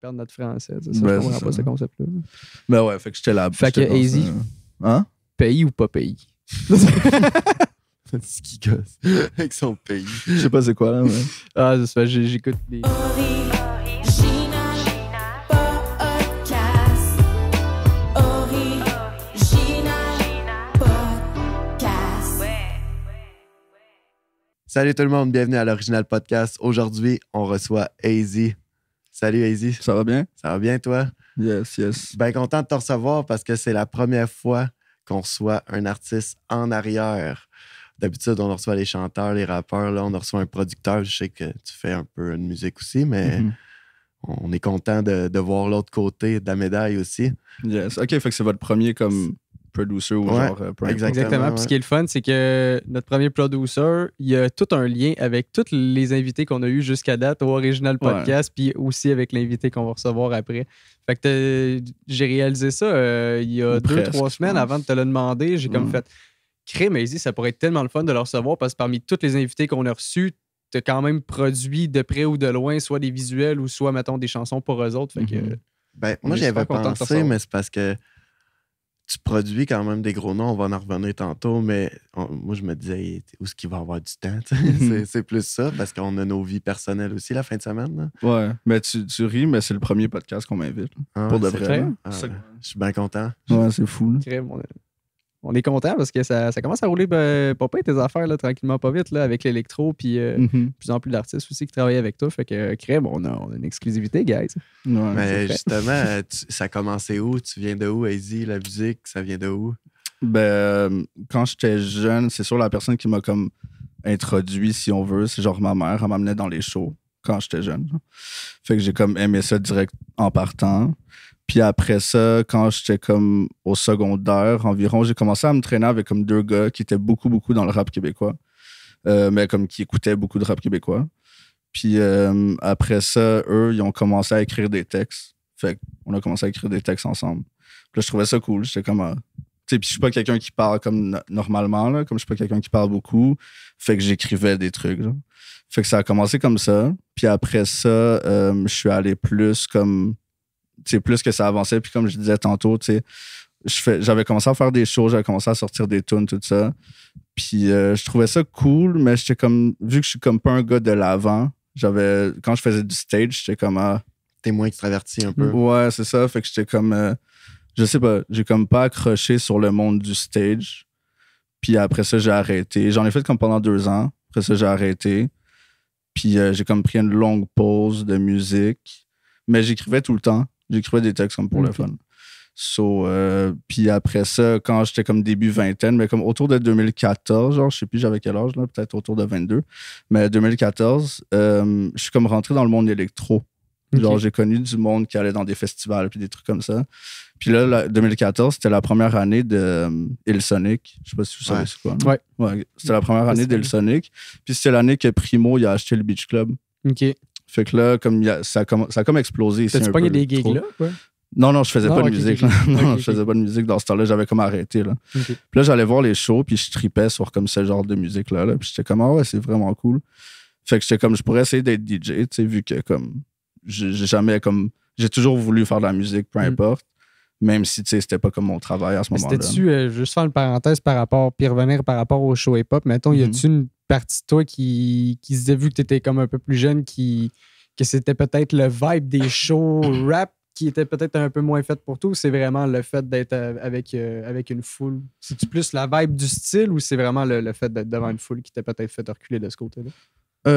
perdre notre français. Ça, je comprends pas ce concept-là. Ben ouais, fait que j'étais là. Fait que AZ, hein? Pays ou pas pays? C'est qui gosse avec son pays. Je sais pas c'est quoi là. Mais... Ah, c'est ça, j'écoute les... Salut tout le monde, bienvenue à l'Original Podcast. Aujourd'hui, on reçoit AZ. Salut AZ. Ça va bien? Ça va bien toi? Yes. Bien content de te recevoir parce que c'est la première fois qu'on reçoit un artiste en arrière. D'habitude, on reçoit les chanteurs, les rappeurs. Là, on reçoit un producteur. Je sais que tu fais un peu de musique aussi, mais on est content de voir l'autre côté de la médaille aussi. Yes. OK, fait que c'est votre premier comme producer ou genre... Exactement. Puis ce qui est le fun, c'est que notre premier producer, il y a tout un lien avec tous les invités qu'on a eus jusqu'à date au Original Podcast, puis aussi avec l'invité qu'on va recevoir après. Fait que j'ai réalisé ça il y a 2-3 semaines avant de te le demander. J'ai comme fait... Crée, mais ça pourrait être tellement le fun de le recevoir parce que parmi tous les invités qu'on a reçus, tu as quand même produit de près ou de loin, soit des visuels ou soit, mettons, des chansons pour eux autres. Fait que, moi, j'y avais pensé, mais c'est parce que tu produis quand même des gros noms. On va en revenir tantôt, mais moi, je me disais, où est-ce qu'il va avoir du temps? C'est plus ça, parce qu'on a nos vies personnelles aussi la fin de semaine. Là. Ouais, mais tu ris, mais c'est le premier podcast qu'on m'invite. Pour de vrai. Je suis bien content. Ouais, c'est fou. On est content parce que ça commence à rouler pas tes affaires là, tranquillement, pas vite, là, avec l'électro, puis de plus en plus d'artistes aussi qui travaillent avec toi. Fait que, crème, on a une exclusivité, guys. Ouais, mais justement, ça a commencé où? Tu viens de où, AZ? La musique, ça vient de où? Ben, quand j'étais jeune, c'est sûr la personne qui m'a comme introduit, si on veut, c'est genre ma mère. Elle m'amenait dans les shows quand j'étais jeune. Fait que j'ai comme aimé ça direct en partant. Puis après ça, quand j'étais comme au secondaire environ, j'ai commencé à me traîner avec comme 2 gars qui étaient beaucoup dans le rap québécois. Mais comme qui écoutaient beaucoup de rap québécois. Puis après ça, eux, ils ont commencé à écrire des textes. Fait qu'on a commencé à écrire des textes ensemble. Puis là, je trouvais ça cool. J'étais comme... tu sais, puis je suis pas quelqu'un qui parle comme normalement, là. Comme je suis pas quelqu'un qui parle beaucoup. Fait que j'écrivais des trucs, là. Fait que ça a commencé comme ça. Puis après ça, je suis allé plus comme... C'est plus que ça avançait. Puis comme je disais tantôt, tu sais, j'avais commencé à faire des shows, j'avais commencé à sortir des tunes, tout ça. Puis je trouvais ça cool, mais j'étais comme, vu que je suis comme pas un gars de l'avant, quand je faisais du stage, j'étais comme... T'es moins extraverti un peu. Ouais, c'est ça. Fait que j'étais comme... je sais pas, j'ai comme pas accroché sur le monde du stage. Puis après ça, j'ai arrêté. J'en ai fait comme pendant 2 ans. Après ça, j'ai arrêté. Puis j'ai comme pris une longue pause de musique. Mais j'écrivais tout le temps. J'écrivais des textes comme pour le fun. Puis après ça, quand j'étais comme début vingtaine, mais comme autour de 2014, genre, je sais plus j'avais quel âge, là, peut-être autour de 22. Mais 2014, je suis comme rentré dans le monde électro. Genre, j'ai connu du monde qui allait dans des festivals puis des trucs comme ça. Puis là, 2014, c'était la première année de Hillsonic. Je sais pas si vous savez c'est quoi. Ouais, c'était la première année d'Hillsonic. Puis c'était l'année que Primo il a acheté le Beach Club. OK. Fait que là, comme ça a comme explosé ici. T'as-tu pogné des gigs là? Ouais? Non, je faisais pas de musique. Je faisais pas de musique dans ce temps-là. J'avais comme arrêté. Là. Puis là, j'allais voir les shows, puis je tripais sur comme ce genre de musique-là. Là. Puis j'étais comme, ouais, c'est vraiment cool. Fait que j'étais comme, je pourrais essayer d'être DJ, tu sais, vu que comme, j'ai toujours voulu faire de la musique, peu importe. Même si, tu sais, c'était pas comme mon travail à ce moment-là. C'était-tu, juste faire une parenthèse puis revenir par rapport au show hip-hop, mettons, y a-tu une partie de toi qui se disait, vu que t'étais comme un peu plus jeune, que c'était peut-être le vibe des shows rap qui était peut-être un peu moins fait pour toi, ou c'est vraiment le fait d'être avec une foule? C'est-tu plus la vibe du style ou c'est vraiment le fait d'être devant une foule qui t'a peut-être fait reculer de ce côté-là?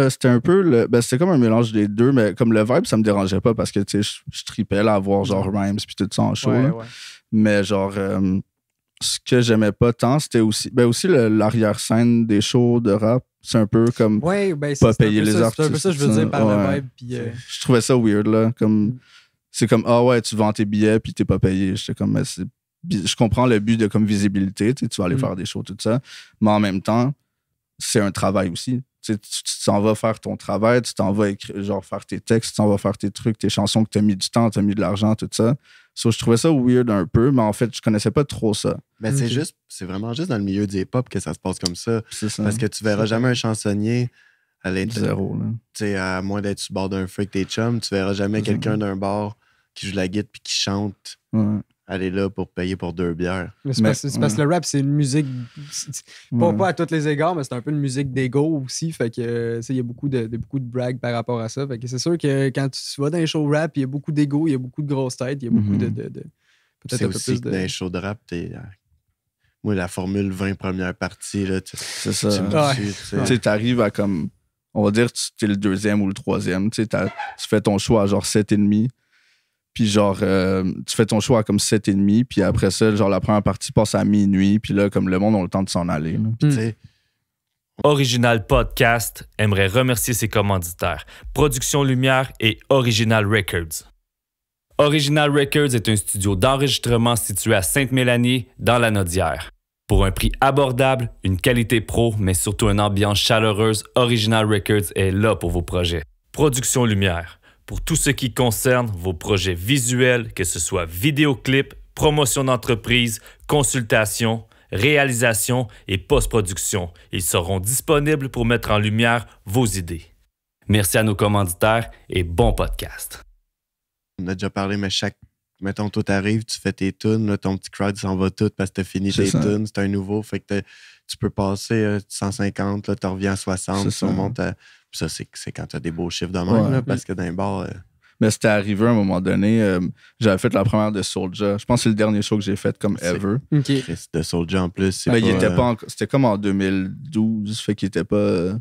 C'était un peu c'était comme un mélange des deux, mais comme le vibe, ça me dérangeait pas parce que tu sais, je tripais là à voir genre Rhymes puis tout ça en show. Ouais. Mais genre, ce que j'aimais pas tant, c'était aussi l'arrière-scène des shows de rap. C'est un peu comme pas payer les artistes. C'est un peu ça, je veux dire, par le vibe. Puis, je trouvais ça weird, là. Comme, c'est comme, tu vends tes billets puis t'es pas payé. J'étais comme, mais je comprends le but de comme visibilité, tu vas aller faire des shows, tout ça. Mais en même temps, c'est un travail aussi. Tu t'en vas faire ton travail, tu t'en vas genre faire tes textes, tu t'en vas faire tes trucs, tes chansons que tu as mis du temps, tu as mis de l'argent, tout ça. Je trouvais ça weird un peu, mais en fait, je connaissais pas trop ça. Mais c'est vraiment juste dans le milieu du hip-hop que ça se passe comme ça. C'est ça. Parce que tu verras jamais un chansonnier Zéro, là. Tu sais, à moins d'être sur le bord d'un feu avec tes chums, tu verras jamais quelqu'un d'un bar qui joue la guitare puis qui chante. Ouais. Aller là pour payer pour 2 bières. Mais c'est parce que le rap, c'est une musique. Pas à tous les égards, mais c'est un peu une musique d'ego aussi. Fait que, il y a beaucoup de brag par rapport à ça. Fait que c'est sûr que quand tu vas dans les shows rap, il y a beaucoup d'ego, il y a beaucoup de grosses têtes, il y a beaucoup de peut-être c'est un peu aussi plus que dans les shows de rap, moi, la formule 20 premières parties, là, c'est ça. Tu sais, t'arrives à comme. On va dire que tu es le deuxième ou le troisième. Tu sais, tu fais ton show à genre 7,5. Puis genre, tu fais ton choix à comme 7,5, puis après ça, genre la première partie passe à minuit, puis là, comme le monde a le temps de s'en aller. Original Podcast aimerait remercier ses commanditaires, Production Lumière et Original Records. Original Records est un studio d'enregistrement situé à Sainte-Mélanie, dans la Naudière. Pour un prix abordable, une qualité pro, mais surtout une ambiance chaleureuse, Original Records est là pour vos projets. Production Lumière. Pour tout ce qui concerne vos projets visuels, que ce soit vidéoclips, promotion d'entreprise, consultation, réalisation et post-production, ils seront disponibles pour mettre en lumière vos idées. Merci à nos commanditaires et bon podcast. On a déjà parlé, mais mettons, toi, t'arrives, tu fais tes tunes, là, ton petit crowd s'en va tout parce que t'as fini tes tunes, c'est un nouveau, fait que tu peux passer 150, là, t'en reviens à 60, tu remontes à... Puis ça, c'est quand t'as des beaux chiffres de même, là, parce que dans les bars... Mais c'était arrivé à un moment donné, j'avais fait la première de Soulja. Je pense que c'est le dernier show que j'ai fait comme ever. Okay. De Soulja en plus. Il était pas c'était comme en 2012, fait qu'il était pas...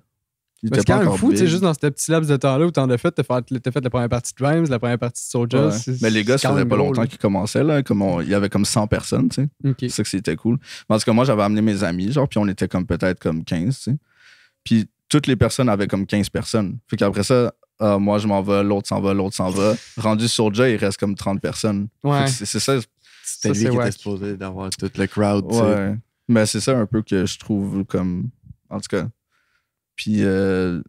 C'est quand même fou, tu sais, juste dans ce petit laps de temps-là où t'en as fait, t'as fait la première partie de Rhymes, la première partie de Soulja. Ouais. Mais les gars, ça faisait pas longtemps qu'ils commençaient, là. Il y avait comme 100 personnes, tu sais. Okay. C'est ça que c'était cool. Parce que moi, j'avais amené mes amis, genre, puis on était comme peut-être comme 15, tu sais. Puis toutes les personnes avaient comme 15 personnes. Fait qu'après ça, moi, je m'en vais, l'autre s'en va, l'autre s'en va. Rendu Soulja, il reste comme 30 personnes. Ouais. C'est ça. C'était lui qui était supposé d'avoir tout le crowd, tu sais. Ouais. Mais c'est ça un peu que je trouve comme... En tout cas... Puis,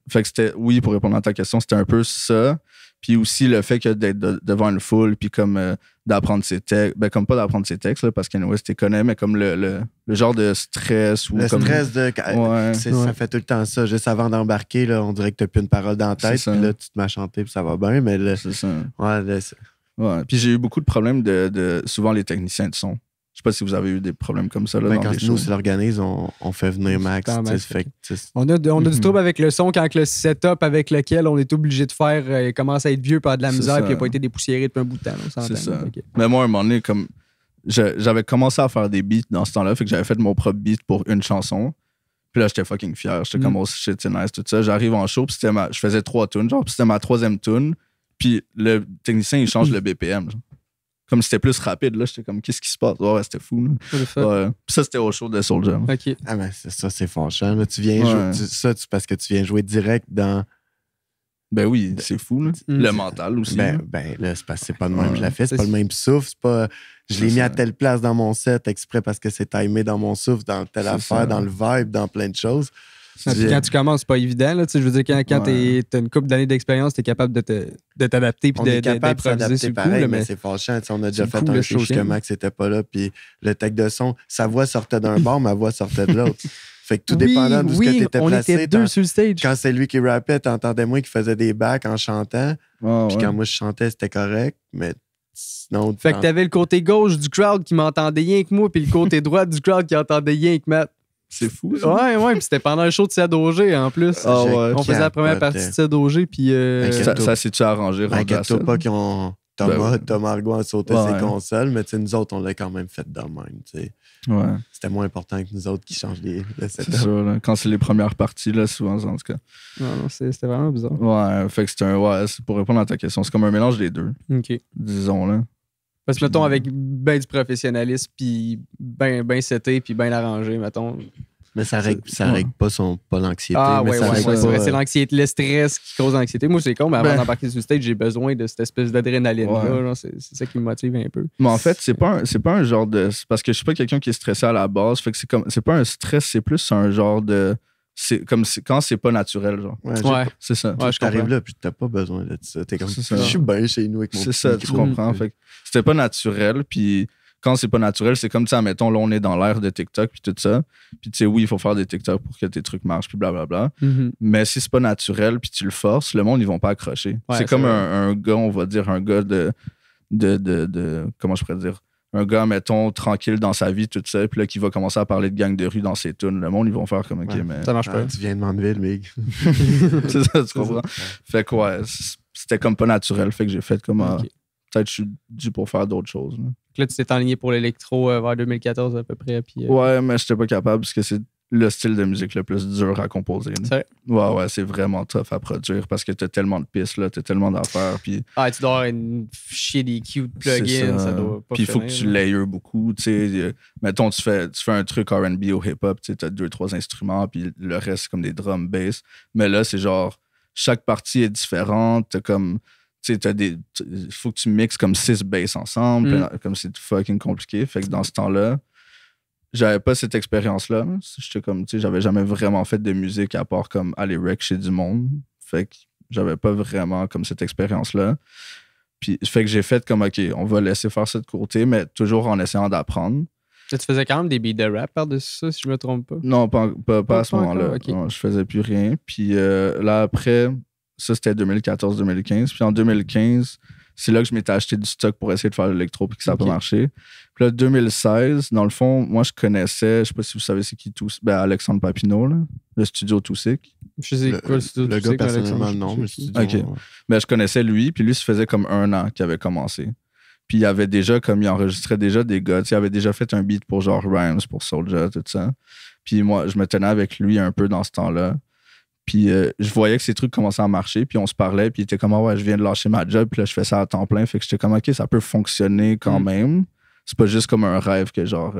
fait que c'était, oui, pour répondre à ta question, c'était un peu ça. Puis aussi le fait que d'être devant une foule, puis comme d'apprendre ses textes, ben comme pas d'apprendre ses textes, là, parce qu'anyway, tu connais, mais comme le genre de stress. Ou le comme, stress de. Ça fait tout le temps ça. Juste avant d'embarquer, là, on dirait que t'as plus une parole dans la tête, puis là, tu te mets à chanter, puis ça va bien, mais là. C'est ça. Ouais, puis j'ai eu beaucoup de problèmes de souvent les techniciens de son. Je sais pas si vous avez eu des problèmes comme ça. Là, ben, quand nous, c'est l'organise, on fait venir Max. On a du trouble avec le son quand le setup avec lequel on est obligé de faire commence à être vieux, par de la misère, puis il n'a pas été dépoussiéré depuis un bout de temps. C'est ça. Okay. Mais moi, à un moment donné, comme j'avais commencé à faire des beats dans ce temps-là, fait que j'avais fait mon propre beat pour une chanson. Puis là, j'étais fucking fier. J'étais comme, oh shit, c'est nice, tout ça. J'arrive en show, puis je faisais 3 tunes, genre, puis c'était ma 3e tune. Puis le technicien, il change le BPM, genre. Comme c'était plus rapide, là, j'étais comme, qu'est-ce qui se passe? Ouais, c'était fou, là. Ouais. Puis ça, c'était au show de Soulja. OK. Ah, mais ça, c'est fâchant. Là. Tu viens jouer, parce que tu viens jouer direct dans. Ben oui, c'est fou, là. Le mental aussi. Ben là, c'est parce que c'est pas le même que je la fais, c'est pas le même souffle, c'est pas. Je l'ai mis à telle place dans mon set exprès parce que c'est timé dans mon souffle, dans telle affaire, dans le vibe, dans plein de choses. Quand tu commences, c'est pas évident. Là, je veux dire, quand t'as une couple d'années d'expérience, t'es capable de t'adapter et d'improviser sur le pareil, coup. Mais c'est fâchant. On a déjà fait un chose que Max n'était pas là, puis le tech de son, sa voix sortait d'un bord, ma voix sortait de l'autre. Fait que tout dépendant de ce que t'étais placé. On était deux sur le stage. Quand c'est lui qui rappait, t'entendais moi qui faisait des backs en chantant. Puis quand moi je chantais, c'était correct, mais sinon... Fait que t'avais le côté gauche du crowd qui m'entendait rien que moi, puis le côté droit du crowd qui entendait rien que Matt. C'est fou. Ça. Ouais, puis c'était pendant le show de Sad-OG en plus. On faisait la première partie de Sad-OG, puis... Ça s'est-tu arrangé? Inquiète-toi pas qu'ils ont... Thomas Argois a sauté ses consoles, mais nous autres, on l'a quand même fait de même. T'sais. Ouais. C'était moins important que nous autres qui changent le setup. C'est sûr, là. Quand c'est les premières parties, là, souvent, en tout cas. Non, c'était vraiment bizarre. Ouais, fait que c'est pour répondre à ta question, c'est comme un mélange des deux. OK. Disons, là. Parce que, mettons, avec ben du professionnalisme, puis ben seté, puis ben arrangé, mettons. Mais ça règle pas l'anxiété. Ah, mais c'est vrai. C'est l'anxiété, le stress qui cause l'anxiété. Moi, c'est con, mais avant d'embarquer sur le stage, j'ai besoin de cette espèce d'adrénaline-là. C'est ça qui me motive un peu. Mais en fait, c'est pas un genre de. Parce que je suis pas quelqu'un qui est stressé à la base. Fait que c'est pas un stress, c'est plus un genre de. C'est comme quand c'est pas naturel, genre. Ouais. C'est ça. Ouais, t'arrives là, puis t'as pas besoin de ça. T'es comme, je suis bien chez nous avec mon C'est ça, tu comprends. Fait que c'était pas naturel, puis quand c'est pas naturel, c'est comme, tu sais, mettons, là, on est dans l'ère de TikTok puis tout ça. Puis, tu sais, oui, il faut faire des TikTok pour que tes trucs marchent puis blablabla. Mais si c'est pas naturel puis tu le forces, le monde, ils vont pas accrocher. Ouais, c'est comme un gars, on va dire, un gars de comment je pourrais dire? Un gars, mettons, tranquille dans sa vie, tout ça, puis là, qui va commencer à parler de gang de rue dans ses tunes. Le monde, ils vont faire comme, OK, mais... Ça marche pas. Tu viens de Mandeville, Mig. c'est ça, tu comprends? Fait que, ouais, c'était comme pas naturel. Fait que j'ai fait comme... peut-être je suis dû pour faire d'autres choses. Là, tu t'es enligné pour l'électro vers 2014 à peu près. Puis, Ouais, mais j'étais pas capable parce que c'est le style de musique le plus dur à composer. C'est vrai? Ouais, c'est vraiment tough à produire parce que t'as tellement de pistes, là, t'as tellement d'affaires. Puis... tu dois avoir une chier des cute plugins, ça doit pas. Puis il faut que tu layers beaucoup. Mettons, tu fais un truc R&B ou hip-hop, tu as 2-3 instruments, puis le reste, c'est comme des drums, bass. Mais là, c'est genre, chaque partie est différente. T'as comme... Tu sais, il faut que tu mixes comme 6 basses ensemble, comme c'est fucking compliqué. Fait que dans ce temps-là, j'avais pas cette expérience-là. J'étais comme, tu sais, j'avais jamais vraiment fait de musique à part comme aller rec chez du monde. Fait que j'avais pas vraiment comme cette expérience-là. Puis, fait que j'ai fait comme, OK, on va laisser faire ça de côté, mais toujours en essayant d'apprendre. Tu faisais quand même des beats de rap par-dessus ça, si je me trompe pas? Non, pas à ce moment-là. Okay. Non, je faisais plus rien. Puis là, après, ça, c'était 2014-2015. Puis en 2015... c'est là que je m'étais acheté du stock pour essayer de faire l'électro puis que ça n'a pas marché. Puis là, 2016, dans le fond, moi, je connaissais, je sais pas si vous savez c'est qui Alexandre Papineau, là, le studio Toussic. Je sais quoi le studio Toussic. Le gars, personnellement, non, mais le studio. OK. Mais je connaissais lui, puis lui, ça faisait comme 1 an qu'il avait commencé. Puis il avait déjà, comme il enregistrait déjà des gars, il avait déjà fait un beat pour genre Rhymes, pour Soulja, tout ça. Puis moi, je me tenais avec lui un peu dans ce temps-là. Puis je voyais que ces trucs commençaient à marcher, puis on se parlait, puis il était comme, ouais, je viens de lâcher ma job, puis là, je fais ça à temps plein. Fait que j'étais comme, OK, ça peut fonctionner quand même. C'est pas juste comme un rêve que genre...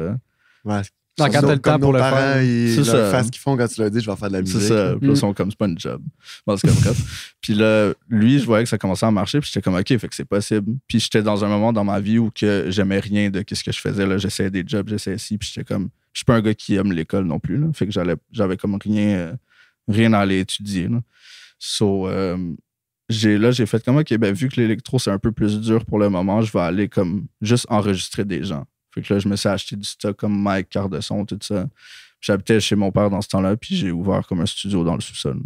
Ouais. Quand t'as le temps pour le faire. Ils fassent ce qu'ils font quand tu leur dis, je vais faire de la musique. C'est ça. Puis là, ils sont comme, c'est pas une job. Bon, c'est comme bref. Puis là, lui, je voyais que ça commençait à marcher, puis j'étais comme, OK, fait que c'est possible. Puis j'étais dans un moment dans ma vie où que j'aimais rien de ce que je faisais. Là. J'essayais des jobs, j'essayais ci, puis j'étais comme... Je suis pas un gars qui aime l'école non plus. Là. Fait que j'avais comme rien à aller étudier. Là. J'ai fait comme, OK, ben, vu que l'électro, c'est un peu plus dur pour le moment, je vais aller comme juste enregistrer des gens. Fait que là, je me suis acheté du stock comme Mike, carte de son, tout ça. J'habitais chez mon père dans ce temps-là, puis j'ai ouvert comme un studio dans le sous-sol.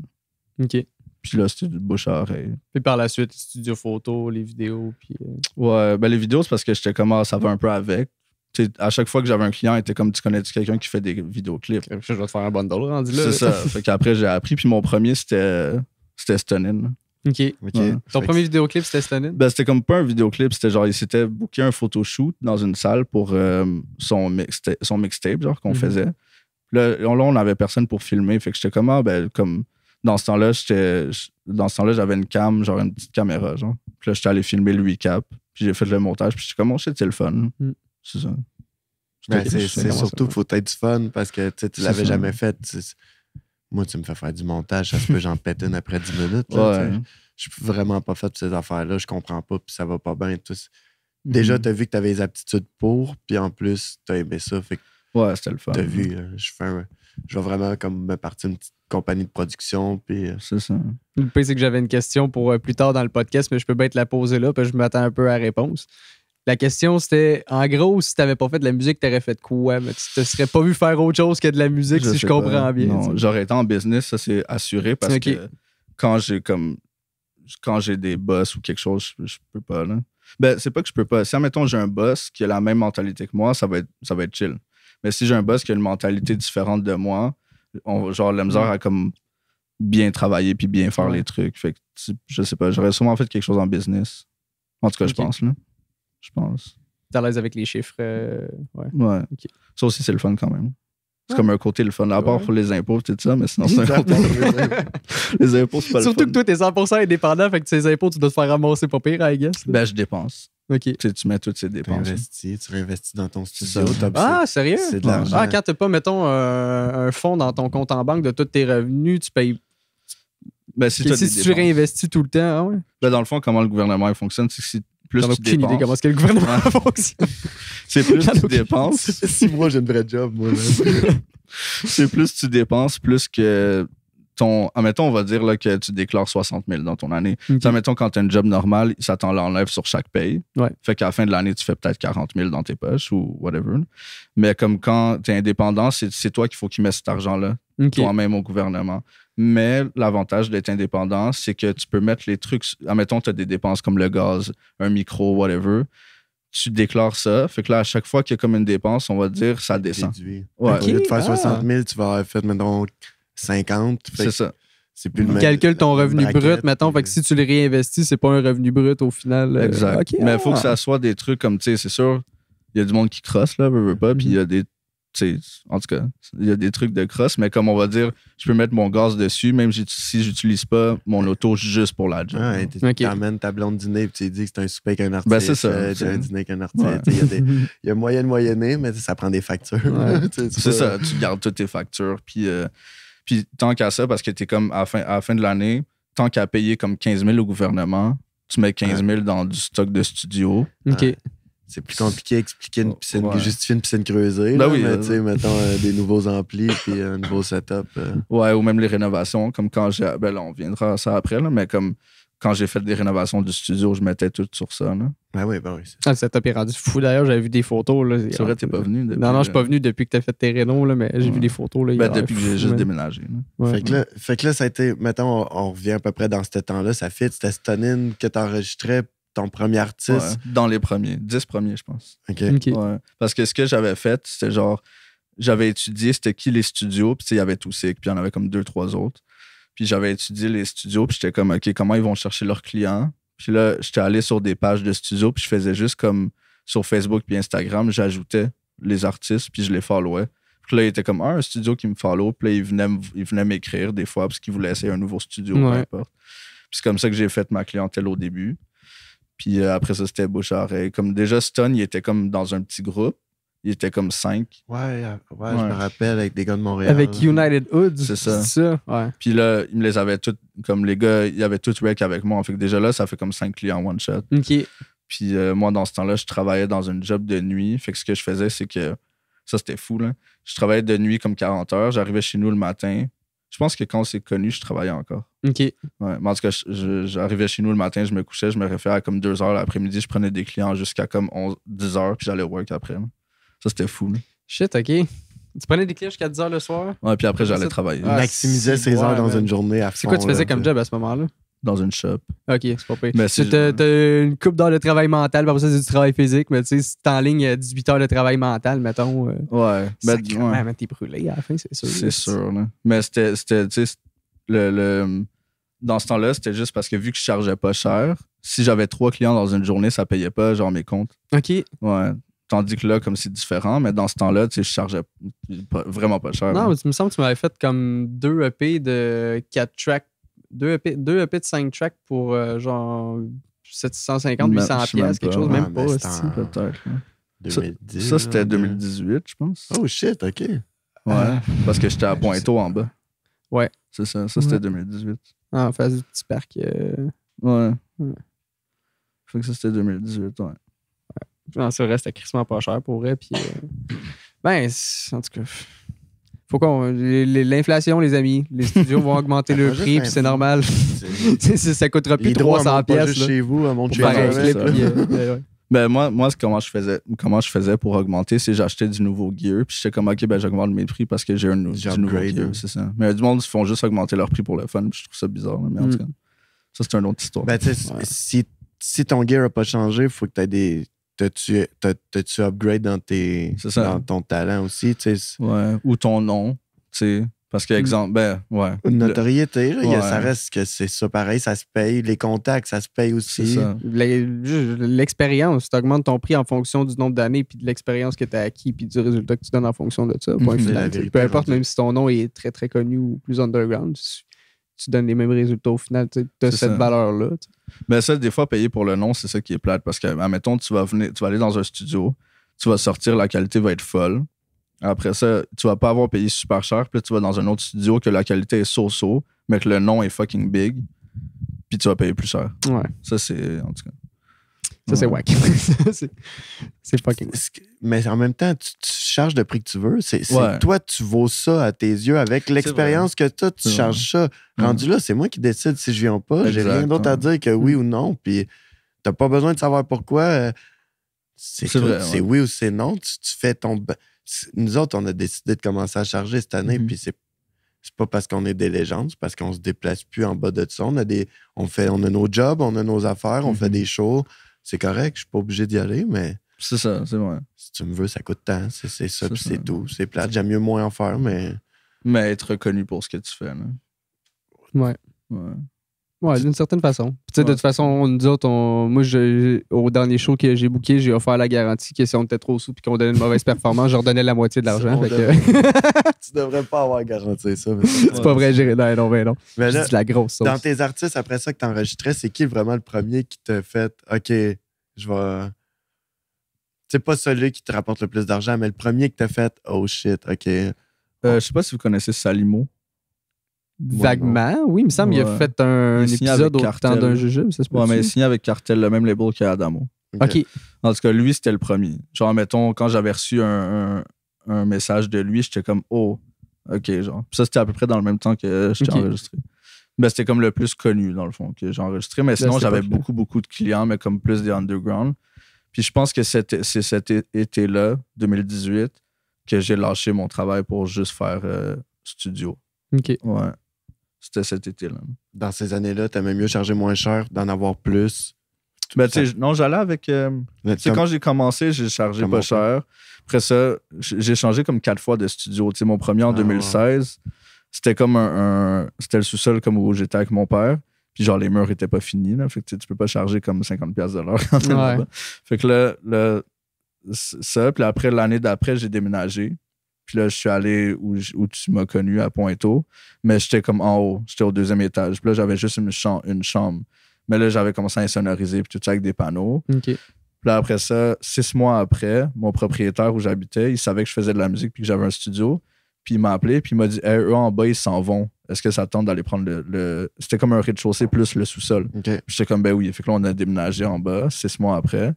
OK. Puis là, c'était du bouche à oreille. Puis par la suite, studio photo, les vidéos, puis... Ouais, ben les vidéos, c'est parce que j'étais comme, ça va un peu avec. T'sais, à chaque fois que j'avais un client, il était comme, tu connais-tu quelqu'un qui fait des vidéoclips? Je vais te faire un bundle rendu là. C'est ça. Fait qu'après, j'ai appris. Puis mon premier, c'était Stonin. OK. Ouais. Ton premier vidéoclip, c'était Stonin? Ben, c'était comme pas un vidéoclip. C'était genre, il s'était booké un photoshoot dans une salle pour son mixtape, genre, qu'on faisait. Puis là, on avait personne pour filmer. Fait que j'étais comme, comme dans ce temps-là, j'avais une cam, genre une petite caméra, genre. Puis là, j'étais allé filmer le recap. Puis j'ai fait le montage. Puis j'étais comme, c'est le fun. C'est ça. C'est surtout qu'il faut être du fun parce que tu l'avais jamais fait. Moi, tu me fais faire du montage, ça se peut, j'en pète une après 10 minutes. Là, je suis vraiment pas fait de ces affaires-là, je comprends pas, puis ça va pas bien. Déjà, tu as vu que tu avais les aptitudes pour, puis en plus, tu as aimé ça. Fait que ouais, c'était le fun. Tu as vu, je vais vraiment comme me partir une petite compagnie de production. Puis, c'est ça. Le pire, c'est que j'avais une question pour plus tard dans le podcast, mais je peux bien te la poser là, puis je m'attends un peu à la réponse. La question, c'était, en gros, si t'avais pas fait de la musique, t'aurais fait quoi? Mais tu te serais pas vu faire autre chose que de la musique, si je comprends bien. Non, j'aurais été en business, ça c'est assuré, parce que quand j'ai des boss ou quelque chose, je peux pas, là. Ben, c'est pas que je peux pas. Si, admettons, j'ai un boss qui a la même mentalité que moi, ça va être chill. Mais si j'ai un boss qui a une mentalité différente de moi, genre, la misère à comme bien travailler puis bien faire les trucs. Fait que, je sais pas, j'aurais sûrement fait quelque chose en business. En tout cas, je pense, là. Je pense. T'es à l'aise avec les chiffres. Ouais. Okay. Ça aussi, c'est le fun quand même. C'est comme un côté le fun. À part pour les impôts et tout ça, mais sinon, c'est un côté. Les impôts, c'est pas le fun. Surtout que toi, t'es 100% indépendant, fait que tes impôts, tu dois te faire ramasser pas pire, I guess. Là. Ben, je dépense. OK. Tu mets toutes ces dépenses. Tu réinvestis dans ton studio. Sérieux? C'est de l'argent. Quand t'as pas, mettons, un fonds dans ton compte en banque de tous tes revenus, tu payes. Ben, si tu réinvestis tout le temps, ouais. Ben, dans le fond, comment le gouvernement fonctionne, c'est que si plus tu aucune dépenses... idée comment est-ce que le gouvernement fonctionne. C'est plus tu dépenses. Ça fait 6 mois, j'ai une vraie job, moi. C'est plus tu dépenses, plus que admettons, on va dire là, que tu déclares 60 000 dans ton année. Ok. Admettons, quand tu as un job normal, ça t'en l'enlève sur chaque paye. Ouais. Fait qu'à la fin de l'année, tu fais peut-être 40 000 dans tes poches ou whatever. Mais comme quand tu es indépendant, c'est toi qu'il faut qu'il mette cet argent-là, Ok. toi-même au gouvernement. Mais l'avantage d'être indépendant, c'est que tu peux mettre les trucs. Admettons, tu as des dépenses comme le gaz, un micro, whatever. Tu déclares ça. Fait que là, à chaque fois qu'il y a comme une dépense, on va dire ça descend. Réduit. Ouais. Au lieu de faire Ah. 60 000, tu vas avoir fait, mettons, 50. Fait C'est que ça. c'est plus le même. Calcule ton revenu bracket, brut, mettons. puis- Fait que si tu le réinvestis, c'est pas un revenu brut au final. Exact. Ok, Mais il faut ah. que ça soit des trucs comme, tu sais, c'est sûr, il y a du monde qui crosse, là, veut pas, puis il y a des, tu sais, en tout cas, il y a des trucs de crosse, mais comme on va dire, je peux mettre mon gaz dessus, même si j'utilise pas mon auto juste pour la job. Ouais, Ok. tu amènes ta blonde dîner puis tu lui dis que c'est un souper avec un artiste. Ben, c'est ça. Tu as un dîner avec un artiste. Ouais. Tu sais, il y a moyen de moyenner, mais ça prend des factures. Ouais. Tu sais, C'est ça, tu gardes toutes tes factures, puis tant qu'à ça, parce que t'es comme, à la fin de l'année, tant qu'à payer comme 15 000 au gouvernement, tu mets 15 000 dans du stock de studio. Ok. Ouais. C'est plus compliqué d'expliquer une piscine, Ouais. justifier une piscine creusée. Ben là, oui, mais tu sais, mettons des nouveaux amplis puis un nouveau setup. Ouais, ou même les rénovations, comme quand j'ai. Ben là, on viendra à ça après, là, mais comme quand j'ai fait des rénovations du studio, je mettais tout sur ça. Là. Ben oui, ben oui. Ah, le setup est rendu fou. D'ailleurs, j'avais vu des photos. Là. C'est vrai, t'es pas venu depuis. Non, je suis pas venu depuis que t'as fait tes rénons, là, mais j'ai vu des photos. Là, il Ben, a l'air depuis que fou, j'ai juste man. déménagé. Là. Ouais. Fait que là, ça a été, mettons, on revient à peu près dans ce temps-là, ça fit, c'était Stonine que t'enregistrais ton premier artiste. Ouais, dans les premiers, 10 premiers, je pense. OK. Ok. Ouais. Parce que ce que j'avais fait, c'était genre, j'avais étudié c'était qui les studios, puis tu sais, il y avait Toussic, puis il y en avait comme 2-3 autres. Puis j'avais étudié les studios, puis j'étais comme, OK, comment ils vont chercher leurs clients? Puis là, j'étais allé sur des pages de studios, puis je faisais juste comme sur Facebook puis Instagram, j'ajoutais les artistes, puis je les followais. Puis là, il était comme, un studio qui me follow, puis là, il venait m'écrire des fois, parce qu'il voulait essayer un nouveau studio, peu Ouais. importe. Puis c'est comme ça que j'ai fait ma clientèle au début. Puis après ça, c'était bouche à oreille. Comme déjà, Stun, il était comme dans un petit groupe. Il était comme 5. Ouais, je me rappelle avec des gars de Montréal. Avec United Hoods. C'est ça. Ouais. Puis là, ils me les avaient tous, comme les gars, ils avaient tous rec avec moi. Fait que déjà là, ça fait comme 5 clients one shot. Ok. Puis moi, dans ce temps-là, je travaillais dans un job de nuit. Fait que ce que je faisais, c'est que ça, c'était fou, là. Je travaillais de nuit comme 40 heures. J'arrivais chez nous le matin. Je pense que quand c'est connu, je travaillais encore. Ok. Ouais. Mais en tout cas, j'arrivais chez nous le matin, je me couchais, je me référais à comme 2 heures l'après-midi. Je prenais des clients jusqu'à comme 10 heures, puis j'allais au work après. Là. Ça, c'était fou. Là. Shit, ok. Tu prenais des clients jusqu'à 10 h le soir? Ouais, puis après, j'allais Ça- travailler Ah, maximisait c'est- ses heures ouais, dans man. une journée à fond. C'est quoi tu faisais là, comme job à ce moment-là? dans une shop. Ok, c'est pas pire. Mais c'est- T'as une couple d'heures de travail mental, puis après ça, c'est du travail physique, mais tu sais, si t'es en ligne 18 heures de travail mental, mettons. Ouais. Ben, Sacrément, ouais. man, t'es brûlé à la fin, c'est sûr. C'est sûr. Là. Mais c'était tu sais, dans ce temps-là, c'était juste parce que vu que je chargeais pas cher, si j'avais 3 clients dans une journée, ça payait pas, genre mes comptes. Ok. Ouais. Tandis que là, comme c'est différent, mais dans ce temps-là, tu sais, je chargeais vraiment pas cher. Non, là. mais tu me semble que tu m'avais fait comme 2 EP de 4 tracks. 2 EP de 5 tracks pour genre 750, Mais 800 je sais même pièces, quelque pas. chose, Ouais, même mais pas. c'est hostie. en- Peut-être. là. 2010. Ça, c'était là, 2018, je pense. Oh shit, OK. Ouais. Parce que j'étais à Pointeau en bas. Ouais. C'est ça. Ça, c'était Ouais. 2018. En face du petit parc. Ouais. Ouais. Fait que ça, c'était 2018, ouais. Non, c'est vrai, c'était crissement pas cher pour vrai. Puis, ben, en tout cas, faut qu'on. L'inflation, les amis, les studios vont augmenter Ça le va juste prix, puis c'est normal. Ça coûtera plus L'hydro, 300 elle monte pas pièces. juste là. chez vous, elle monte Pour chez faire un Ouais, clip. ça. Puis, ouais. Ben moi comment je faisais pour augmenter, c'est j'achetais du nouveau gear, puis j'étais comme ok, ben j'augmente mes prix parce que j'ai du nouveau J'upgrade, gear, hein. c'est ça. Mais il y a du monde qui font juste augmenter leur prix pour le fun, puis je trouve ça bizarre, là, mais en tout cas, ça c'est une autre histoire. Ben, tu sais, Ouais. si ton gear n'a pas changé, il faut que tu aies des. T'as-tu upgrade dans C'est ça. dans ton talent aussi, tu sais. Ouais, ou ton nom, tu sais, parce que exemple, ben ouais. Une notoriété, là, Ouais. ça reste que c'est ça pareil, ça se paye. Les contacts, ça se paye aussi. C'est ça. L'expérience, tu augmentes ton prix en fonction du nombre d'années, puis de l'expérience que tu as acquis, puis du résultat que tu donnes en fonction de ça. Point Mhm. C'est la final. vérité, Peu importe, aujourd'hui. même si ton nom est très très connu ou plus underground, tu donnes les mêmes résultats au final. Tu as C'est cette ça. valeur-là. tu sais. Mais ça, des fois, payer pour le nom, c'est ça qui est plate. Parce que, admettons, tu vas aller dans un studio, tu vas sortir, la qualité va être folle. Après ça, tu vas pas avoir payé super cher. Puis là, tu vas dans un autre studio que la qualité est so-so, mais que le nom est fucking big. Puis tu vas payer plus cher. Ouais. Ça, c'est, en tout cas. Ça, c'est whack. c'est fucking. Mais en même temps, tu charges le prix que tu veux. C'est Ouais. toi, tu vaux ça à tes yeux. Avec l'expérience que tu as, tu charges ça. Rendu là, c'est moi qui décide si je viens ou pas. J'ai rien d'autre à dire que oui ou non. Puis t'as pas besoin de savoir pourquoi. C'est vrai, c'est oui ou c'est non. Tu fais ton... Nous autres, on a décidé de commencer à charger cette année, puis c'est pas parce qu'on est des légendes, c'est parce qu'on se déplace plus en bas de ça. On a nos jobs, on a nos affaires, on fait des shows. C'est correct, je suis pas obligé d'y aller, mais... C'est ça, c'est vrai. Si tu me veux, ça coûte tant. C'est ça, puis c'est tout. C'est plate. J'aime mieux moins en faire, mais... Mais être reconnu pour ce que tu fais, là. Ouais. Ouais, d'une certaine façon. Tu sais, de toute façon, nous autres, moi, au dernier show que j'ai booké, j'ai offert la garantie que si on était trop sous et qu'on donnait une mauvaise performance, je redonnais la moitié de l'argent. Tu devrais pas avoir garanti ça. C'est pas vrai, j'ai non. Mais là, c'est de la grosse sauce. Dans tes artistes, après ça que t'enregistrais, c'est qui vraiment le premier qui t'a fait « OK, je vais... » C'est pas celui qui te rapporte le plus d'argent, mais le premier qui t'a fait « Oh shit, OK. » Je sais pas si vous connaissez Salimo. Vaguement, oui, il me semble qu'il a fait un épisode au temps d'un jujube, ça se peut. Ouais, mais il est signé avec Cartel, le même label qu'Adamo. OK. En tout cas, lui, c'était le premier. Genre, mettons, quand j'avais reçu un message de lui, j'étais comme, oh, OK, genre. Puis ça, c'était à peu près dans le même temps que j'étais enregistré. Ben, c'était comme le plus connu, dans le fond, que j'ai enregistré. Mais sinon, j'avais beaucoup de clients, mais comme plus des underground. Puis je pense que c'est cet été-là, 2018, que j'ai lâché mon travail pour juste faire studio. OK. Ouais. C'était cet été-là. Dans ces années-là, t'aimais mieux charger moins cher, d'en avoir plus. Ben, tu sais, non, j'allais avec. Quand j'ai commencé, j'ai chargé pas cher. Après ça, j'ai changé comme 4 fois de studio. Tu sais, mon premier en 2016, c'était comme c'était le sous-sol comme où j'étais avec mon père. Puis genre, les murs étaient pas finis. Là. Fait que tu peux pas charger comme 50$ de l'heure quand t'es là-bas. Fait que là, ça. Puis après, l'année d'après, j'ai déménagé. Puis là, je suis allé où tu m'as connu, à Pointeau. Mais j'étais comme en haut. J'étais au 2e étage. Puis là, j'avais juste une chambre. Mais là, j'avais commencé à insonoriser puis tout ça avec des panneaux. OK. Puis là, après ça, 6 mois après, mon propriétaire où j'habitais, il savait que je faisais de la musique puis que j'avais un studio. Puis il m'a appelé puis il m'a dit hey, eux en bas, ils s'en vont. Est-ce que ça tente d'aller prendre le... C'était comme un rez-de-chaussée plus le sous-sol. Okay. J'étais comme ben oui. Fait que là, on a déménagé en bas 6 mois après.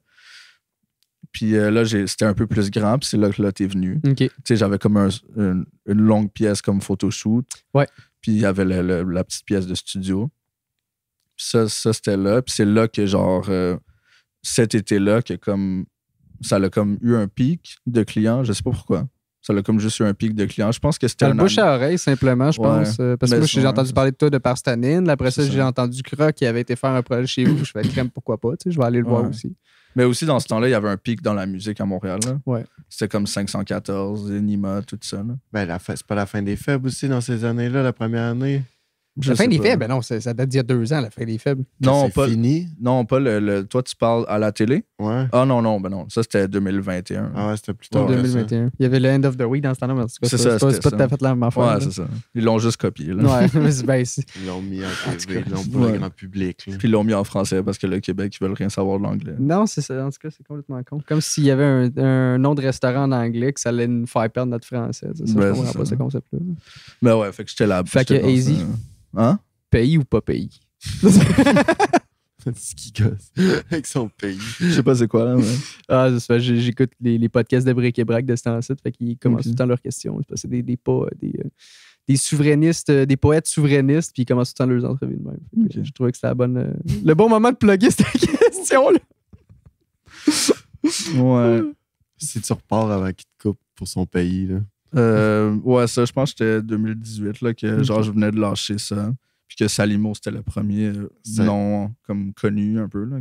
Puis là, c'était un peu plus grand, puis c'est là que là, t'es venu. Okay. Tu sais, j'avais comme une longue pièce comme photoshoot. Ouais. Puis il y avait la petite pièce de studio. Puis ça c'était là. Puis c'est là que, genre, cet été-là, que comme ça a comme eu un pic de clients. Je sais pas pourquoi. Ça a comme juste eu un pic de clients. Je pense que c'était un bouche à oreille, simplement, je pense. Parce que moi, j'ai entendu parler de toi de par Stanine. Après ça, j'ai entendu Croc qui avait été faire un projet chez vous. Je fais crème, pourquoi pas. Je vais aller le voir aussi. Mais aussi, dans ce temps-là, il y avait un pic dans la musique à Montréal. Là. Ouais. C'était comme 514, Nima, tout ça. Là. Ben, c'est pas la fin des faibles aussi dans ces années-là, la première année. La fin des faibles, non, ça date d'il y a 2 ans, la fin des faibles. Non, pas fini. Non, pas toi, tu parles à la télé? Ouais. Ah non, ben non. Ça, c'était 2021. Ah ouais, c'était plus tard. 2021. Il y avait le End of the Week dans ce temps-là, mais en tout cas, c'est pas tout à fait la même affaire. Ouais, c'est ça. Ils l'ont juste copié. Là. Ouais, mais ils l'ont mis en TV, ils l'ont pour le grand public. Là. Puis ils l'ont mis en français parce que le Québec, ils veulent rien savoir de l'anglais. Non, c'est ça. En tout cas, c'est complètement con. Comme s'il y avait un nom de restaurant en anglais que ça allait nous faire perdre notre français. Ça, je comprends pas ce concept-là. Ben ouais, fait que j'étais là. Fait que Easy. Hein? Pays ou pas pays? C'est ce qui gosse avec son pays. Je sais pas c'est quoi, là. Mais... Ah, j'écoute les podcasts de Bric et Brac de ce temps-ci. Fait qu'ils commencent tout le temps leurs questions. C'est des souverainistes, des poètes souverainistes, puis ils commencent tout le temps leurs entrevues de même. Okay. Je trouvais que c'était le bon moment de plugger cette question-là. Ouais. Si tu repars avant qu'il te coupe pour son pays, là. Ouais, ça, je pense que c'était 2018, là, que genre, je venais de lâcher ça. Puis que Salimo, c'était le premier nom comme connu un peu, là,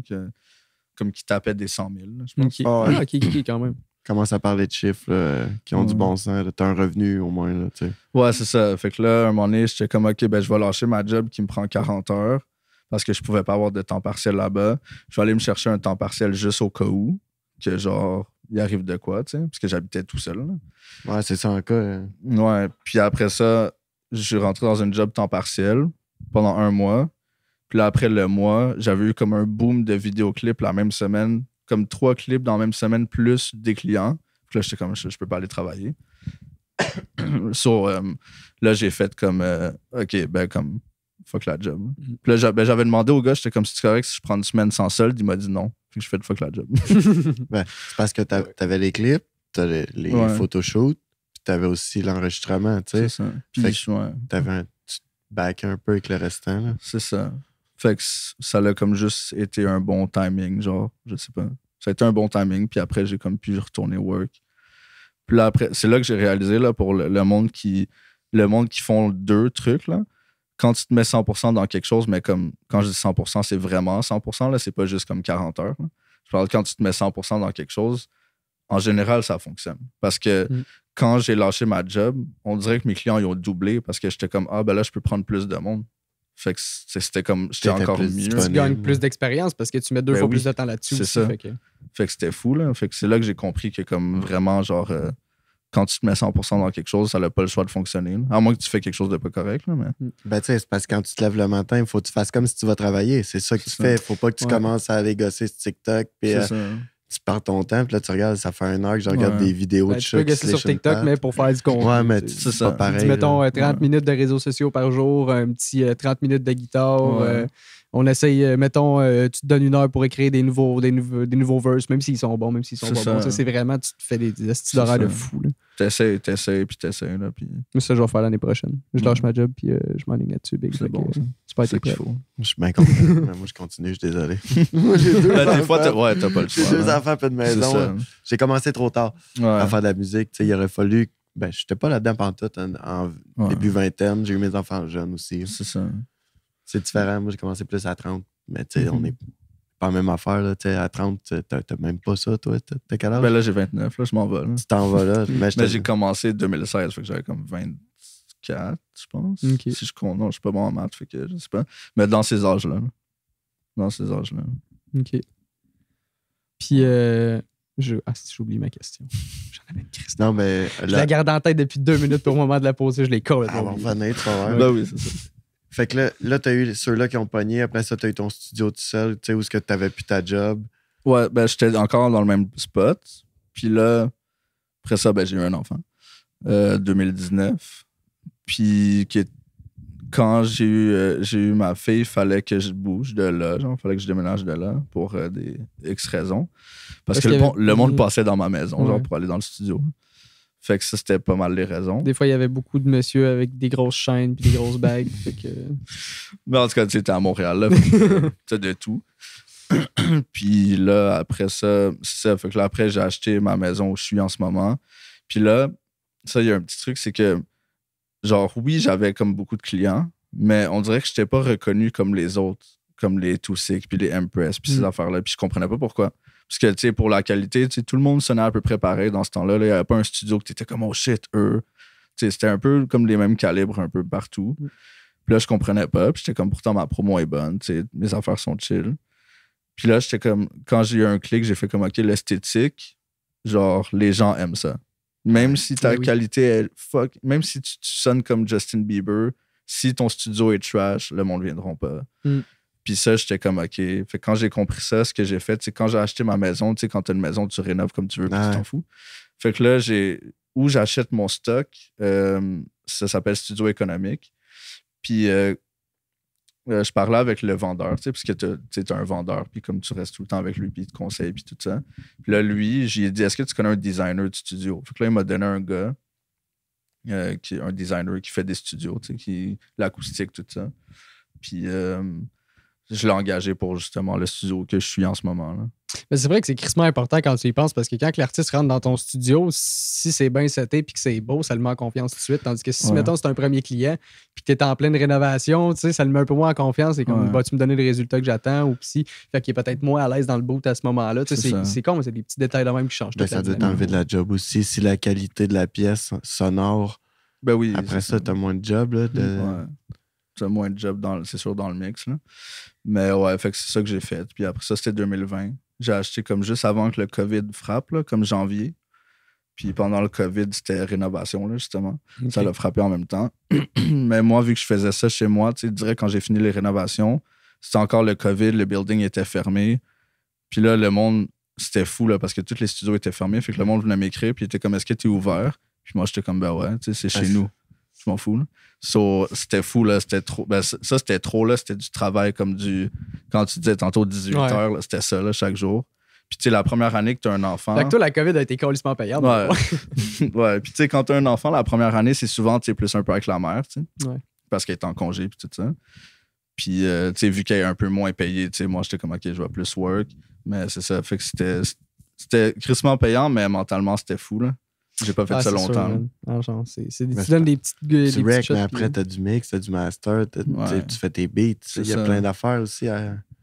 comme qui tapait des 100 000, là, je pense. OK, quand même. Commence à parler de chiffres là, qui ont du bon sens. T'as un revenu au moins. Là, t'sais. Ouais, c'est ça. Fait que là, à un moment donné, j'étais comme, OK, ben, je vais lâcher ma job qui me prend 40 heures parce que je pouvais pas avoir de temps partiel là-bas. Je vais aller me chercher un temps partiel juste au cas où, que genre, il arrive de quoi, tu sais, parce que j'habitais tout seul. Là. Ouais, c'est ça un cas. Hein. Ouais. Puis après ça, je suis rentré dans un job temps partiel pendant 1 mois. Puis là, après le mois, j'avais eu comme un boom de vidéoclips la même semaine, comme 3 clips dans la même semaine, plus des clients. Puis là, j'étais comme, je peux pas aller travailler. Là, j'ai fait comme, OK, ben comme, fuck la job. Puis là, j'avais demandé au gars, j'étais comme, si c'est correct si je prends une semaine sans solde, il m'a dit non. Fait que je fais le fuck la job. Ben, c'est parce que t'avais les clips, t'as les photoshoots, puis t'avais aussi l'enregistrement, tu sais. C'est ça. Puis, t'avais tu back un peu avec le restant, là. C'est ça. Fait que ça a comme juste été un bon timing, genre, je sais pas. Ça a été un bon timing, puis après, j'ai comme pu retourner work. Puis là, après, c'est là que j'ai réalisé, là, pour le monde qui font 2 trucs, là, quand tu te mets 100% dans quelque chose, mais comme, quand je dis 100%, c'est vraiment 100%, là, c'est pas juste comme 40 heures. Là. Je parle quand tu te mets 100% dans quelque chose, en général, ça fonctionne. Parce que quand j'ai lâché ma job, on dirait que mes clients, ils ont doublé parce que j'étais comme, là, je peux prendre plus de monde. Fait que c'était comme, j'étais encore mieux. Tu gagnes plus d'expérience parce que tu mets 2 fois plus de temps là-dessus. C'est aussi, ça. Fait que c'était fou, là. Fait que c'est là que j'ai compris que, comme, vraiment, genre, quand tu te mets 100% dans quelque chose, ça n'a pas le choix de fonctionner. Là. À moins que tu fais quelque chose de pas correct, là, mais... Ben, tu sais, c'est parce que quand tu te lèves le matin, il faut que tu fasses comme si tu vas travailler. C'est ça que tu fais. Faut pas que tu commences à aller gosser sur TikTok, puis tu perds ton temps, puis là, tu regardes, ça fait 1 heure que je regarde des vidéos de chats. Tu peux gosser sur TikTok, mais pour faire du contenu. Ouais, mais c'est pas pareil. Mettons 30 minutes de réseaux sociaux par jour, un petit 30 minutes de guitare. On essaye, mettons, tu te donnes 1 heure pour écrire des nouveaux verses, même s'ils sont bons, même s'ils sont pas bons. C'est vraiment, tu te fais des astuces d'horaire de fou. T'essayes, puis t'essayes. Là, puis... Mais ça, je vais faire l'année prochaine. Je lâche ma job, puis je m'enligne là-dessus. C'est bon, ça. Tu peux être prêt. Je suis bien content. Moi, je continue, je suis désolé. Moi, j'ai 2 enfants. Des fois, t'as pas le choix. J'ai 2 enfants, peu de maison. J'ai commencé trop tard à faire de la musique. Il aurait fallu... Ben, j'étais pas là-dedans pantoute en début vingtaine. J'ai eu mes enfants jeunes aussi. C'est ça. C'est différent. Moi, j'ai commencé plus à 30. Mais tu sais, on n'est pas la même affaire. Là. À 30, t'as même pas ça, toi. T'as quel âge? Ben là, j'ai 29. Là, je m'en vais. Là. Tu t'en vas là. Mais j'ai commencé 2016. Fait que j'avais comme 24, je pense. Okay. Si je compte. Non, je suis pas bon en maths. Fait que je sais pas. Mais dans ces âges-là. OK. Puis, j'ai oublié ma question. J'en avais une crise. Non, mais... Je la garde en tête depuis 2 minutes pour le moment de la poser. Je les colle. Ah, on va revenir, tu vas voir. Ben oui, c'est ça. Fait que là t'as eu ceux-là qui ont pogné. Après ça, t'as eu ton studio tout seul. Tu sais, où est-ce que t'avais plus ta job? Ouais, ben j'étais encore dans le même spot. Puis là, après ça, ben j'ai eu un enfant. 2019. Puis quand j'ai eu ma fille, il fallait que je bouge de là. Genre, fallait que je déménage de là pour des X raisons. Parce que le monde passait dans ma maison, genre, pour aller dans le studio. Fait que ça, c'était pas mal les raisons. Des fois, il y avait beaucoup de monsieur avec des grosses chaînes puis des grosses bagues. Fait que... Mais en tout cas, tu étais à Montréal, là. T'as de tout. Puis là, après ça, c'est ça. Fait que là, après, j'ai acheté ma maison où je suis en ce moment. Puis là, ça, il y a un petit truc, c'est que, genre, oui, j'avais comme beaucoup de clients, mais on dirait que j'étais pas reconnu comme les autres, comme les Too Sick, puis les Empress, puis ces affaires-là. Puis je comprenais pas pourquoi. Parce que, tu sais, pour la qualité, tu sais, tout le monde sonnait à peu près pareil dans ce temps-là. Il n'y avait pas un studio que tu étais comme, oh shit, eux. Tu sais, c'était un peu comme les mêmes calibres un peu partout. Puis là, je comprenais pas. Puis j'étais comme, pourtant, ma promo est bonne. Tu sais, mes affaires sont chill. Puis là, j'étais comme, quand j'ai eu un clic, j'ai fait comme, OK, l'esthétique, genre, les gens aiment ça. Même si ta qualité est fuck, même si tu sonnes comme Justin Bieber, si ton studio est trash, le monde ne viendra pas. Puis ça, j'étais comme, OK. Fait que quand j'ai compris ça, ce que j'ai fait, c'est quand j'ai acheté ma maison, tu sais, quand t'as une maison, tu rénoves comme tu veux, puis tu t'en fous. Fait que là, où j'achète mon stock, ça s'appelle Studio Économique. Puis je parlais avec le vendeur, tu sais, parce que t'es un vendeur, puis comme tu restes tout le temps avec lui, puis il te conseille, puis tout ça. Puis là, lui, j'ai dit, est-ce que tu connais un designer de studio? Fait que là, il m'a donné un gars, un designer qui fait des studios, tu sais, l'acoustique, tout ça. Puis... je l'ai engagé pour justement le studio que je suis en ce moment. Là. Mais c'est vrai que c'est crissement important quand tu y penses parce que quand l'artiste rentre dans ton studio, si c'est bien seté et que c'est beau, ça le met en confiance tout de suite. Tandis que si, mettons, c'est un premier client puis que tu es en pleine rénovation, tu sais, ça le met un peu moins en confiance. Et comme, vas-tu me donner le résultat que j'attends ou si, fait qu'il est peut-être moins à l'aise dans le boot à ce moment-là. Tu sais, c'est con, mais c'est des petits détails là même qui changent. Ben, ça doit t'enlever de la job aussi. Si la qualité de la pièce sonore, ben oui, après ça, t'as moins de job. Là, t'as moins de job, c'est sûr, dans le mix. Là. Mais ouais, fait que c'est ça que j'ai fait. Puis après ça, c'était 2020. J'ai acheté comme juste avant que le COVID frappe, là, comme janvier. Puis pendant le COVID, c'était rénovation, là, justement. Okay. Ça l'a frappé en même temps. Mais moi, vu que je faisais ça chez moi, tu sais, direct quand j'ai fini les rénovations, c'était encore le COVID, le building était fermé. Puis là, le monde, c'était fou, là, parce que tous les studios étaient fermés. Fait que le monde venait m'écrire, puis il était comme, est-ce que t'es ouvert? Puis moi, j'étais comme, ben ouais, tu sais, c'est chez nous. Je m'en fous. Là. So, c'était fou, là. C'était trop. Ben, ça, c'était trop, là. C'était du travail comme du. Quand tu disais tantôt 18 heures, là, c'était ça, là, chaque jour. Puis, tu sais, la première année que tu as un enfant. Fait que toi, la COVID a été calissement payante. Ouais. Ouais. Puis, tu sais, quand tu as un enfant, la première année, c'est souvent, tu sais, plus un peu avec la mère, tu sais. Ouais. Parce qu'elle est en congé, puis tout ça. Puis, tu sais, vu qu'elle est un peu moins payée, tu sais, moi, j'étais comme, OK, je vais plus work. Mais c'est ça. Fait que c'était crissement payant, mais mentalement, c'était fou, là. J'ai pas fait ça longtemps. Tu donnes des petites Tu rec, mais après, t'as du mix, t'as du master, tu fais tes beats. Il y a plein d'affaires aussi.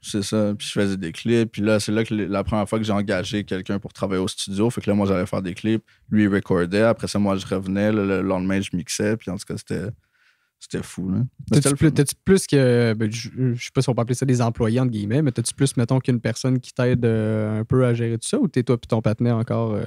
C'est ça. Puis je faisais des clips. Puis là, c'est là que la première fois que j'ai engagé quelqu'un pour travailler au studio. Fait que là, moi, j'allais faire des clips. Lui, il recordait. Après ça, moi, je revenais. Le lendemain, je mixais. Puis en tout cas, c'était fou. Là. T'as-tu plus que. Ben, je sais pas si on peut appeler ça des employés, entre guillemets, mais t'as-tu plus, mettons, qu'une personne qui t'aide un peu à gérer tout ça ou t'es toi puis ton partenaire encore?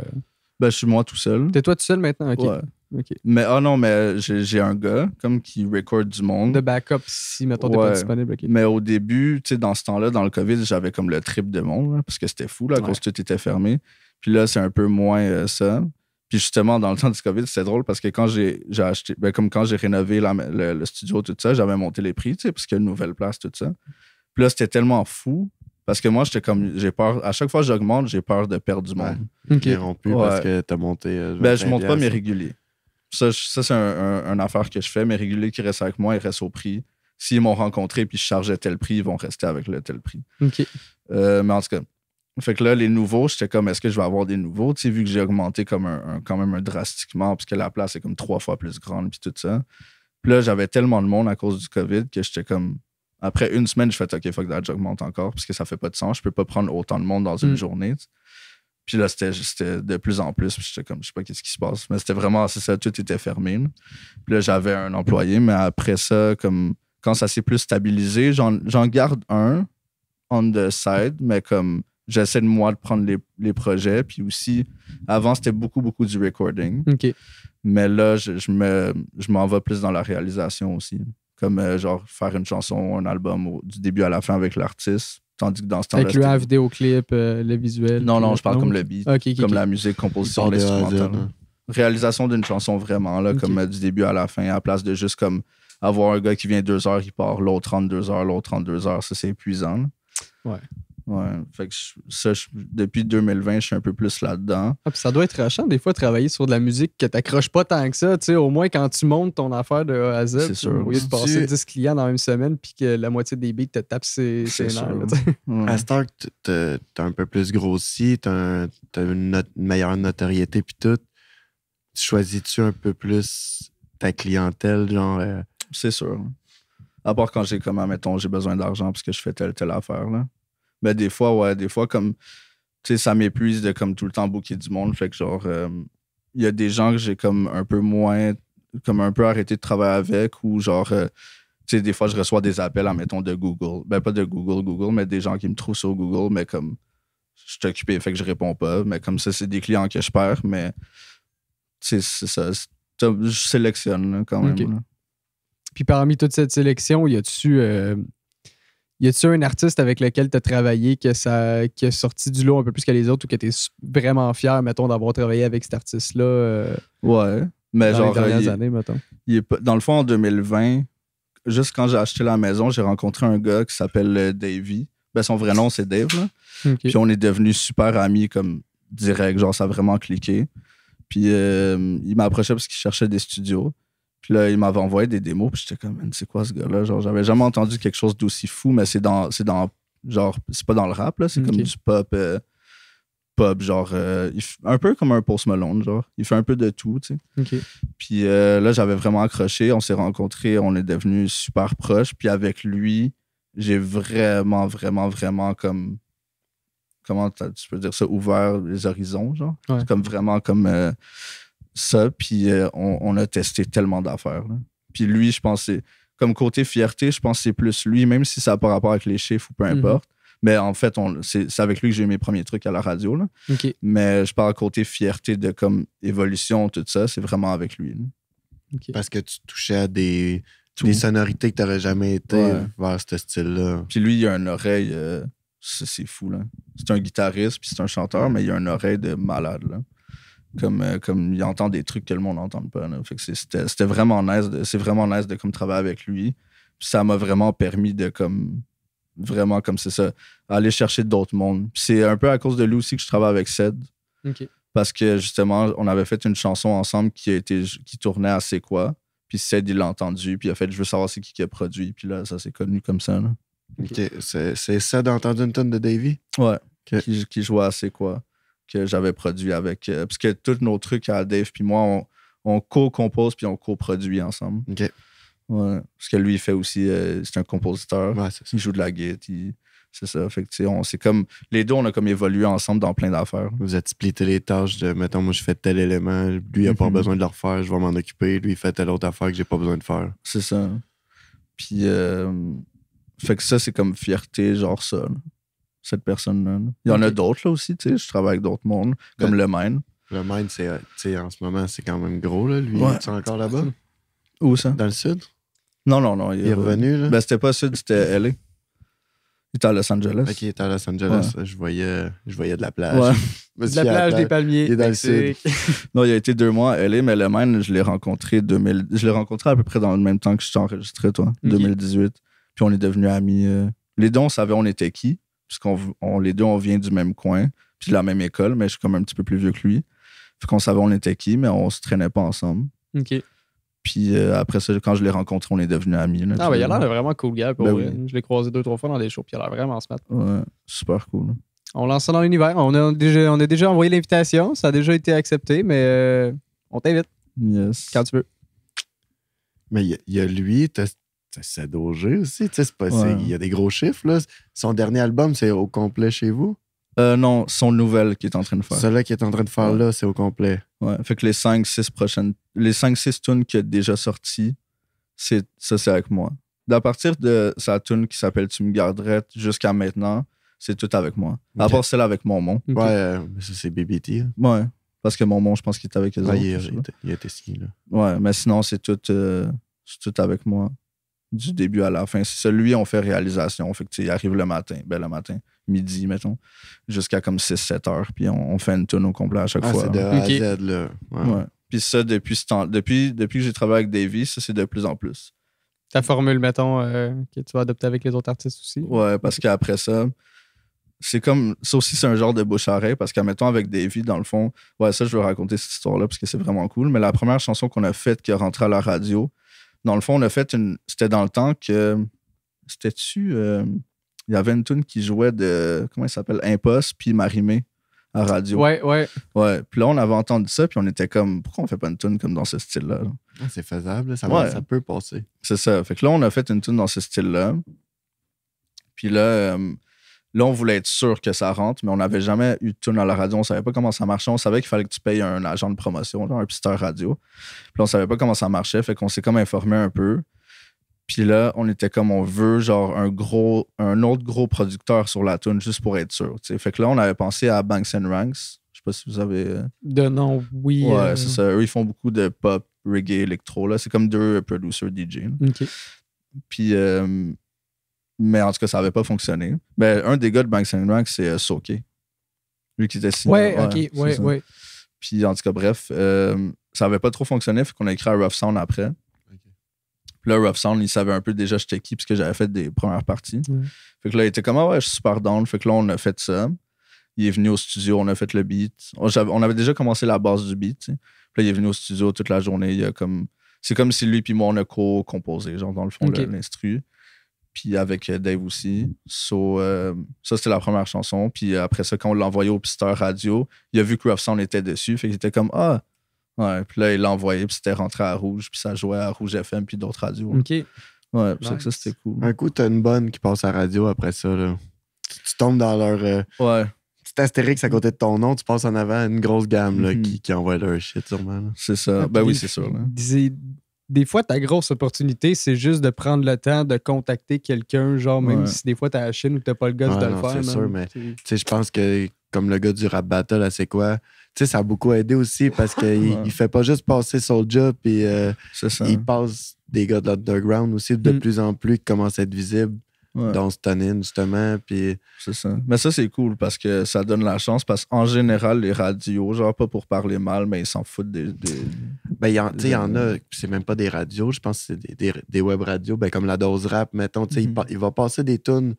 Ben, je suis moi tout seul. T'es toi tout seul maintenant? OK. Ouais. Okay. Mais non, mais j'ai un gars comme qui record du monde. De backup si, mettons, t'es pas disponible. Okay. Mais au début, tu sais, dans ce temps-là, dans le COVID, j'avais comme le trip de monde là, parce que c'était fou là, à cause que tout était fermé. Puis là, c'est un peu moins ça. Puis justement, dans le temps du COVID, c'était drôle parce que quand j'ai acheté, ben, comme quand j'ai rénové le studio, tout ça, j'avais monté les prix, tu sais, parce qu'il y a une nouvelle place, tout ça. Puis là, c'était tellement fou. Parce que moi, j'étais comme, j'ai peur. À chaque fois que j'augmente, j'ai peur de perdre du monde. Okay. Rompu parce que t'as monté. Je monte pas mes réguliers. Ça c'est un affaire que je fais. Mes réguliers qui restent avec moi, ils restent au prix. S'ils m'ont rencontré puis je chargeais tel prix, ils vont rester avec le tel prix. OK. Mais en tout cas, fait que là, les nouveaux, j'étais comme, est-ce que je vais avoir des nouveaux? Tu sais, vu que j'ai augmenté comme quand même drastiquement, parce que la place est comme 3 fois plus grande puis tout ça. Puis là, j'avais tellement de monde à cause du COVID que j'étais comme. Après une semaine, je fais OK, fuck that, j'augmente encore parce que ça fait pas de sens. Je peux pas prendre autant de monde dans une journée. T'sais. Puis là, c'était de plus en plus. Puis j'étais comme, je sais pas qu'est-ce qui se passe. Mais c'était vraiment, c'est ça, tout était fermé. Là. Puis là, j'avais un employé, mais après ça, comme quand ça s'est plus stabilisé, j'en garde un on the side, mais comme j'essaie de moi de prendre les projets. Puis aussi, avant, c'était beaucoup du recording. OK. Mais là, je m'en vais plus dans la réalisation aussi. Comme genre faire une chanson, un album du début à la fin avec l'artiste. Tandis que dans ce temps-là. Incluant un vidéoclip, le visuel. Non, je parle comme le beat. Comme la musique, composition, l'instrumental. Réalisation d'une chanson vraiment, là, comme du début à la fin, à la place de juste comme avoir un gars qui vient 2 heures, il part, l'autre 32 heures, l'autre 32 heures. Ça, c'est épuisant. Là. Ouais. Fait que depuis 2020, je suis un peu plus là-dedans. Ah, puis ça doit être rachant, des fois, travailler sur de la musique que t'accroches pas tant que ça. Tu sais, au moins, quand tu montes ton affaire de A à Z, c'est sûr. Au lieu de passer 10 clients dans la même semaine puis que la moitié des beats te tapent ses nerfs. À Stark, t'as un peu plus grossi, t'as une meilleure notoriété puis tout. Tu choisis-tu un peu plus ta clientèle, genre... C'est sûr. À part quand j'ai comme, mettons, j'ai besoin d'argent parce que je fais telle affaire, là. Mais des fois, comme, tu sais, ça m'épuise de comme tout le temps booker du monde. Fait que genre, il y a des gens que j'ai comme un peu moins, comme un peu arrêté de travailler avec ou genre, tu sais, des fois, je reçois des appels, mettons, de Google. Ben, pas de Google, mais des gens qui me trouvent sur Google, mais comme, je suis occupé, fait que je réponds pas. Mais comme ça, c'est des clients que je perds, mais, tu sais, c'est ça. Je sélectionne, là, quand même. Okay. Là. Puis parmi toute cette sélection, y a-tu un artiste avec lequel tu as travaillé qui a sorti du lot un peu plus que les autres ou que tu es vraiment fier, mettons, d'avoir travaillé avec cet artiste-là ouais, mais dans genre, les dernières années, mettons? Dans le fond, en 2020, juste quand j'ai acheté la maison, j'ai rencontré un gars qui s'appelle Davey. Ben, son vrai nom, c'est Dave. Là. Okay. Puis on est devenus super amis, comme direct. Genre, ça a vraiment cliqué. Puis il m'a approché parce qu'il cherchait des studios. Puis là, il m'avait envoyé des démos. Puis j'étais comme, c'est quoi ce gars-là? Genre, j'avais jamais entendu quelque chose d'aussi fou, mais c'est dans genre, c'est pas dans le rap, là. C'est comme du pop, genre, un peu comme un Post Malone, genre. Il fait un peu de tout, tu sais. Okay. Puis là, j'avais vraiment accroché. On s'est rencontrés, on est devenus super proches. Puis avec lui, j'ai vraiment comme... Comment tu peux dire ça? Ouvert les horizons, genre. Ouais. C'est comme vraiment comme ça. Puis on a testé tellement d'affaires. Là. Puis lui, je pense c'est comme côté fierté, je pense que c'est plus lui, même si ça n'a pas rapport avec les chiffres ou peu importe. Mais en fait, c'est avec lui que j'ai eu mes premiers trucs à la radio. Là. Okay. Mais je parle côté fierté de comme évolution, tout ça, c'est vraiment avec lui. Okay. Parce que tu touchais à des sonorités que tu n'aurais jamais été vers ce style-là. Puis lui, il a une oreille... c'est fou, là. C'est un guitariste, puis c'est un chanteur, mais il a une oreille de malade, là. Comme il entend des trucs que le monde n'entend pas. Là. Fait que c'était vraiment nice. C'est vraiment nice de comme travailler avec lui. Puis ça m'a vraiment permis de comme vraiment comme c'est ça, aller chercher d'autres mondes. Puis c'est un peu à cause de lui aussi que je travaille avec Ced. OK. Parce que justement, on avait fait une chanson ensemble qui tournait à C'est quoi. Puis Ced, il l'a entendu. Puis il a fait, je veux savoir c'est qui a produit. Puis là, ça s'est connu comme ça. Là. OK. C'est Ced entendu une tonne de Davy? Ouais. Okay. Qui jouait à C'est quoi. Que j'avais produit avec. Parce que tous nos trucs à Dave puis moi, on co-compose puis on co-produit ensemble. OK. Ouais. Parce que lui, il fait aussi. C'est un compositeur. Ouais, c'est ça. Il joue de la guitare. C'est ça. Fait que, tu sais, c'est comme. Les deux, on a comme évolué ensemble dans plein d'affaires. Vous êtes splitté les tâches de, mettons, moi, je fais tel élément. Lui, il n'a pas besoin de le refaire. Je vais m'en occuper. Lui, il fait telle autre affaire que j'ai pas besoin de faire. C'est ça. Puis. Fait que ça, c'est comme fierté, genre ça. Là. Cette personne-là. Il y en a d'autres, là aussi, tu sais. Je travaille avec d'autres mondes, comme le Mine. Le Mine, c'est, tu sais, en ce moment, c'est quand même gros, là. Lui, ouais. est encore là-bas? Où ça? Dans le sud? Non. Il est revenu, là? Ben, c'était pas sud, c'était LA. Il était à Los Angeles. Ok, il était à Los Angeles. Ouais. Je voyais de la plage. Ouais. De la plage des palmiers. Il est dans le sud. Non, il a été 2 mois à LA, mais le Mine, je l'ai rencontré à peu près dans le même temps que je t'ai enregistré, toi, 2018. Puis on est devenus amis. Les deux, on savait on était qui. Puisqu'on les deux, on vient du même coin, puis de la même école, mais je suis comme un petit peu plus vieux que lui. Fait qu'on savait on était qui, mais on se traînait pas ensemble. OK. Puis après ça, quand je l'ai rencontré, on est devenus amis. Là, il a l'air de vraiment cool gars. Ben oui. Je l'ai croisé 2-3 fois dans des shows, puis il a l'air vraiment smart. Ouais, super cool. On lance ça dans l'univers. On a déjà envoyé l'invitation, ça a déjà été accepté, mais on t'invite. Yes. Quand tu veux. Mais il y a lui, t'as Ced-OG aussi, tu sais, il y a des gros chiffres, là. Son dernier album, c'est au complet chez vous? Non, son nouvelle qu'il est en train de faire. Celui-là qu'il est en train de faire là, c'est au complet. Ouais, fait que les 5-6 tunes qu'il a déjà sorties, c'est avec moi. À partir de sa tune qui s'appelle Tu me garderais jusqu'à maintenant, c'est tout avec moi. Okay. À part celle avec Momon. Okay. Ouais, mais ça, c'est BBT. Hein? Ouais, parce que Momon, je pense qu'il est avec eux autres. Il a été signé, là. Ouais, mais sinon, c'est tout avec moi. Du début à la fin. C'est celui, on fait réalisation. Fait que, il arrive le matin, midi, mettons, jusqu'à comme 6-7 heures. Puis on fait une tune au complet à chaque fois. C'est de A à Z, là. Ouais. Puis ça, depuis que j'ai travaillé avec Davy, ça, c'est de plus en plus. Ta formule, mettons, que tu vas adopter avec les autres artistes aussi. Ouais, parce qu'après ça, c'est comme. Ça aussi, c'est un genre de bouche-à-oreille. Parce qu'admettons, avec Davy, dans le fond, ouais, ça, je veux raconter cette histoire-là parce que c'est vraiment cool. Mais la première chanson qu'on a faite qui est rentrée à la radio, dans le fond, on a fait c'était dans le temps que. C'était-tu. Il y avait une tune qui jouait de. Comment il s'appelle? Impost, puis Marimé à radio. Ouais. Puis là, on avait entendu ça, puis on était comme. Pourquoi on fait pas une tune comme dans ce style-là? Là? C'est faisable, ça peut passer. C'est ça. Fait que là, on a fait une tune dans ce style-là. Puis là, on voulait être sûr que ça rentre, mais on n'avait jamais eu de tune à la radio. On savait pas comment ça marchait. On savait qu'il fallait que tu payes un agent de promotion, genre un pisteur radio. Puis là, on savait pas comment ça marchait. Fait qu'on s'est comme informé un peu. Puis là, on était comme, on veut genre un autre gros producteur sur la tune juste pour être sûr. T'sais. Fait que là, on avait pensé à Banks & Ranks. Je sais pas si vous avez... De nom, oui. Ouais, c'est ça. Eux, ils font beaucoup de pop, reggae, électro. Là. C'est comme 2 producers DJ. Là. OK. Puis... mais en tout cas, ça n'avait pas fonctionné. Ben, un des gars de Banks & Ranks, c'est Soke. Lui qui était signé. Ouais. Puis en tout cas, bref, ça n'avait pas trop fonctionné. Fait qu'on a écrit à Rough Sound après. Puis là, Rough Sound, il savait un peu déjà j'étais qui, parce que j'avais fait des premières parties. Fait que là, il était comme, je suis super down. Fait que là, on a fait ça. Il est venu au studio, on a fait le beat. On avait déjà commencé la base du beat. T'sais. Puis là, il est venu au studio toute la journée. C'est comme si lui et moi, on a co-composé, genre dans le fond, l'instru. Puis avec Dave aussi. Ça, c'était la première chanson. Puis après ça, quand on l'a envoyé au pisteur radio, il a vu que Rough Sound était dessus. Fait qu'il était comme, ouais. Puis là, il l'a envoyé, puis c'était rentré à Rouge. Puis ça jouait à Rouge FM, puis d'autres radios. OK. Ouais, c'est ça que ça, c'était cool. Un coup, t'as une bonne qui passe à la radio après ça, là. Tu tombes dans leur... petit astérix à côté de ton nom, tu passes en avant une grosse gamme là, qui envoie leur shit, sûrement. Là. C'est ça. Ben oui, c'est sûr. Là. Des fois, ta grosse opportunité, c'est juste de prendre le temps de contacter quelqu'un, genre, même si des fois, t'as la Chine ou t'as pas le gars de le faire. C'est sûr, mais je pense que comme le gars du rap battle, là, c'est quoi? Tu sais, ça a beaucoup aidé aussi parce qu'il fait pas juste passer Soulja, puis il passe des gars de l'underground aussi de plus en plus qui commencent à être visibles. Ouais. dont Stonin, justement. Puis C'est ça. Mais ça, c'est cool parce que ça donne la chance. Parce qu'en général, les radios, genre pas pour parler mal, mais ils s'en foutent des. ben, il y en a, c'est même pas des radios, je pense que c'est des web radios, ben, comme la Dose Rap, mettons. Il va passer des tunes,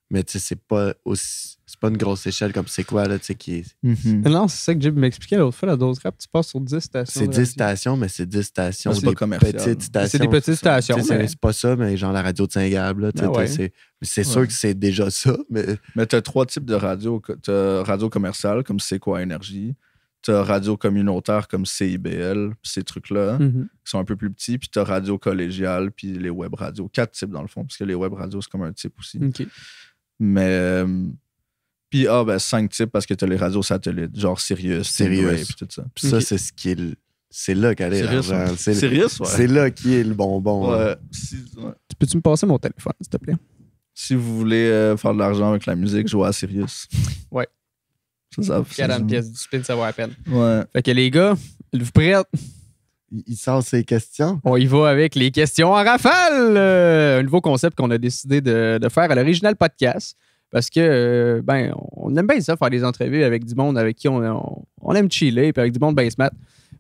mais c'est pas aussi. C'est pas une grosse échelle comme c'est quoi, là, tu sais, qui est. Non, c'est ça que Jim m'expliquait l'autre fois, la Dose Rap, tu passes sur 10 stations. C'est de 10 radio. stations, mais c'est 10 stations. C'est pas des commercial. petites stations. C'est des petites stations. Tu sais, mais- C'est pas ça, mais genre la radio de Saint-Gab, là. Tu sais, Ah ouais. c'est sûr que c'est déjà ça, mais. Mais tu as 3 types de radio. Tu as radio commerciale, comme C'est quoi Énergie. Tu as radio communautaire, comme CIBL, ces trucs-là, Mhm. qui sont un peu plus petits. Puis tu as radio collégiale, puis les web radios. 4 types, dans le fond, parce que les web radios, c'est comme un type aussi. OK. Mais. Puis, 5 types, parce que tu as les radios satellites, genre Sirius, Sirius. puis tout ça. Puis ça, Ok. c'est ce qui est. C'est là qu'elle est Sirius, l'argent. ouais. C'est Sirius, ouais. c'est là qui est le bonbon. Ouais. hein. Ouais. Peux-tu me passer mon téléphone, s'il te plaît? Si vous voulez faire de l'argent avec la musique, jouez à Sirius. Ouais. Ça 40 pièces du spin, ça vaut la peine. Ouais. Fait que les gars, êtes-vous prêts? Il sort ses questions. On y va avec les questions en rafale. Un nouveau concept qu'on a décidé de faire à l'original podcast. Parce que, on aime bien ça, faire des entrevues avec du monde avec qui on aime chiller, puis avec du monde bien smart.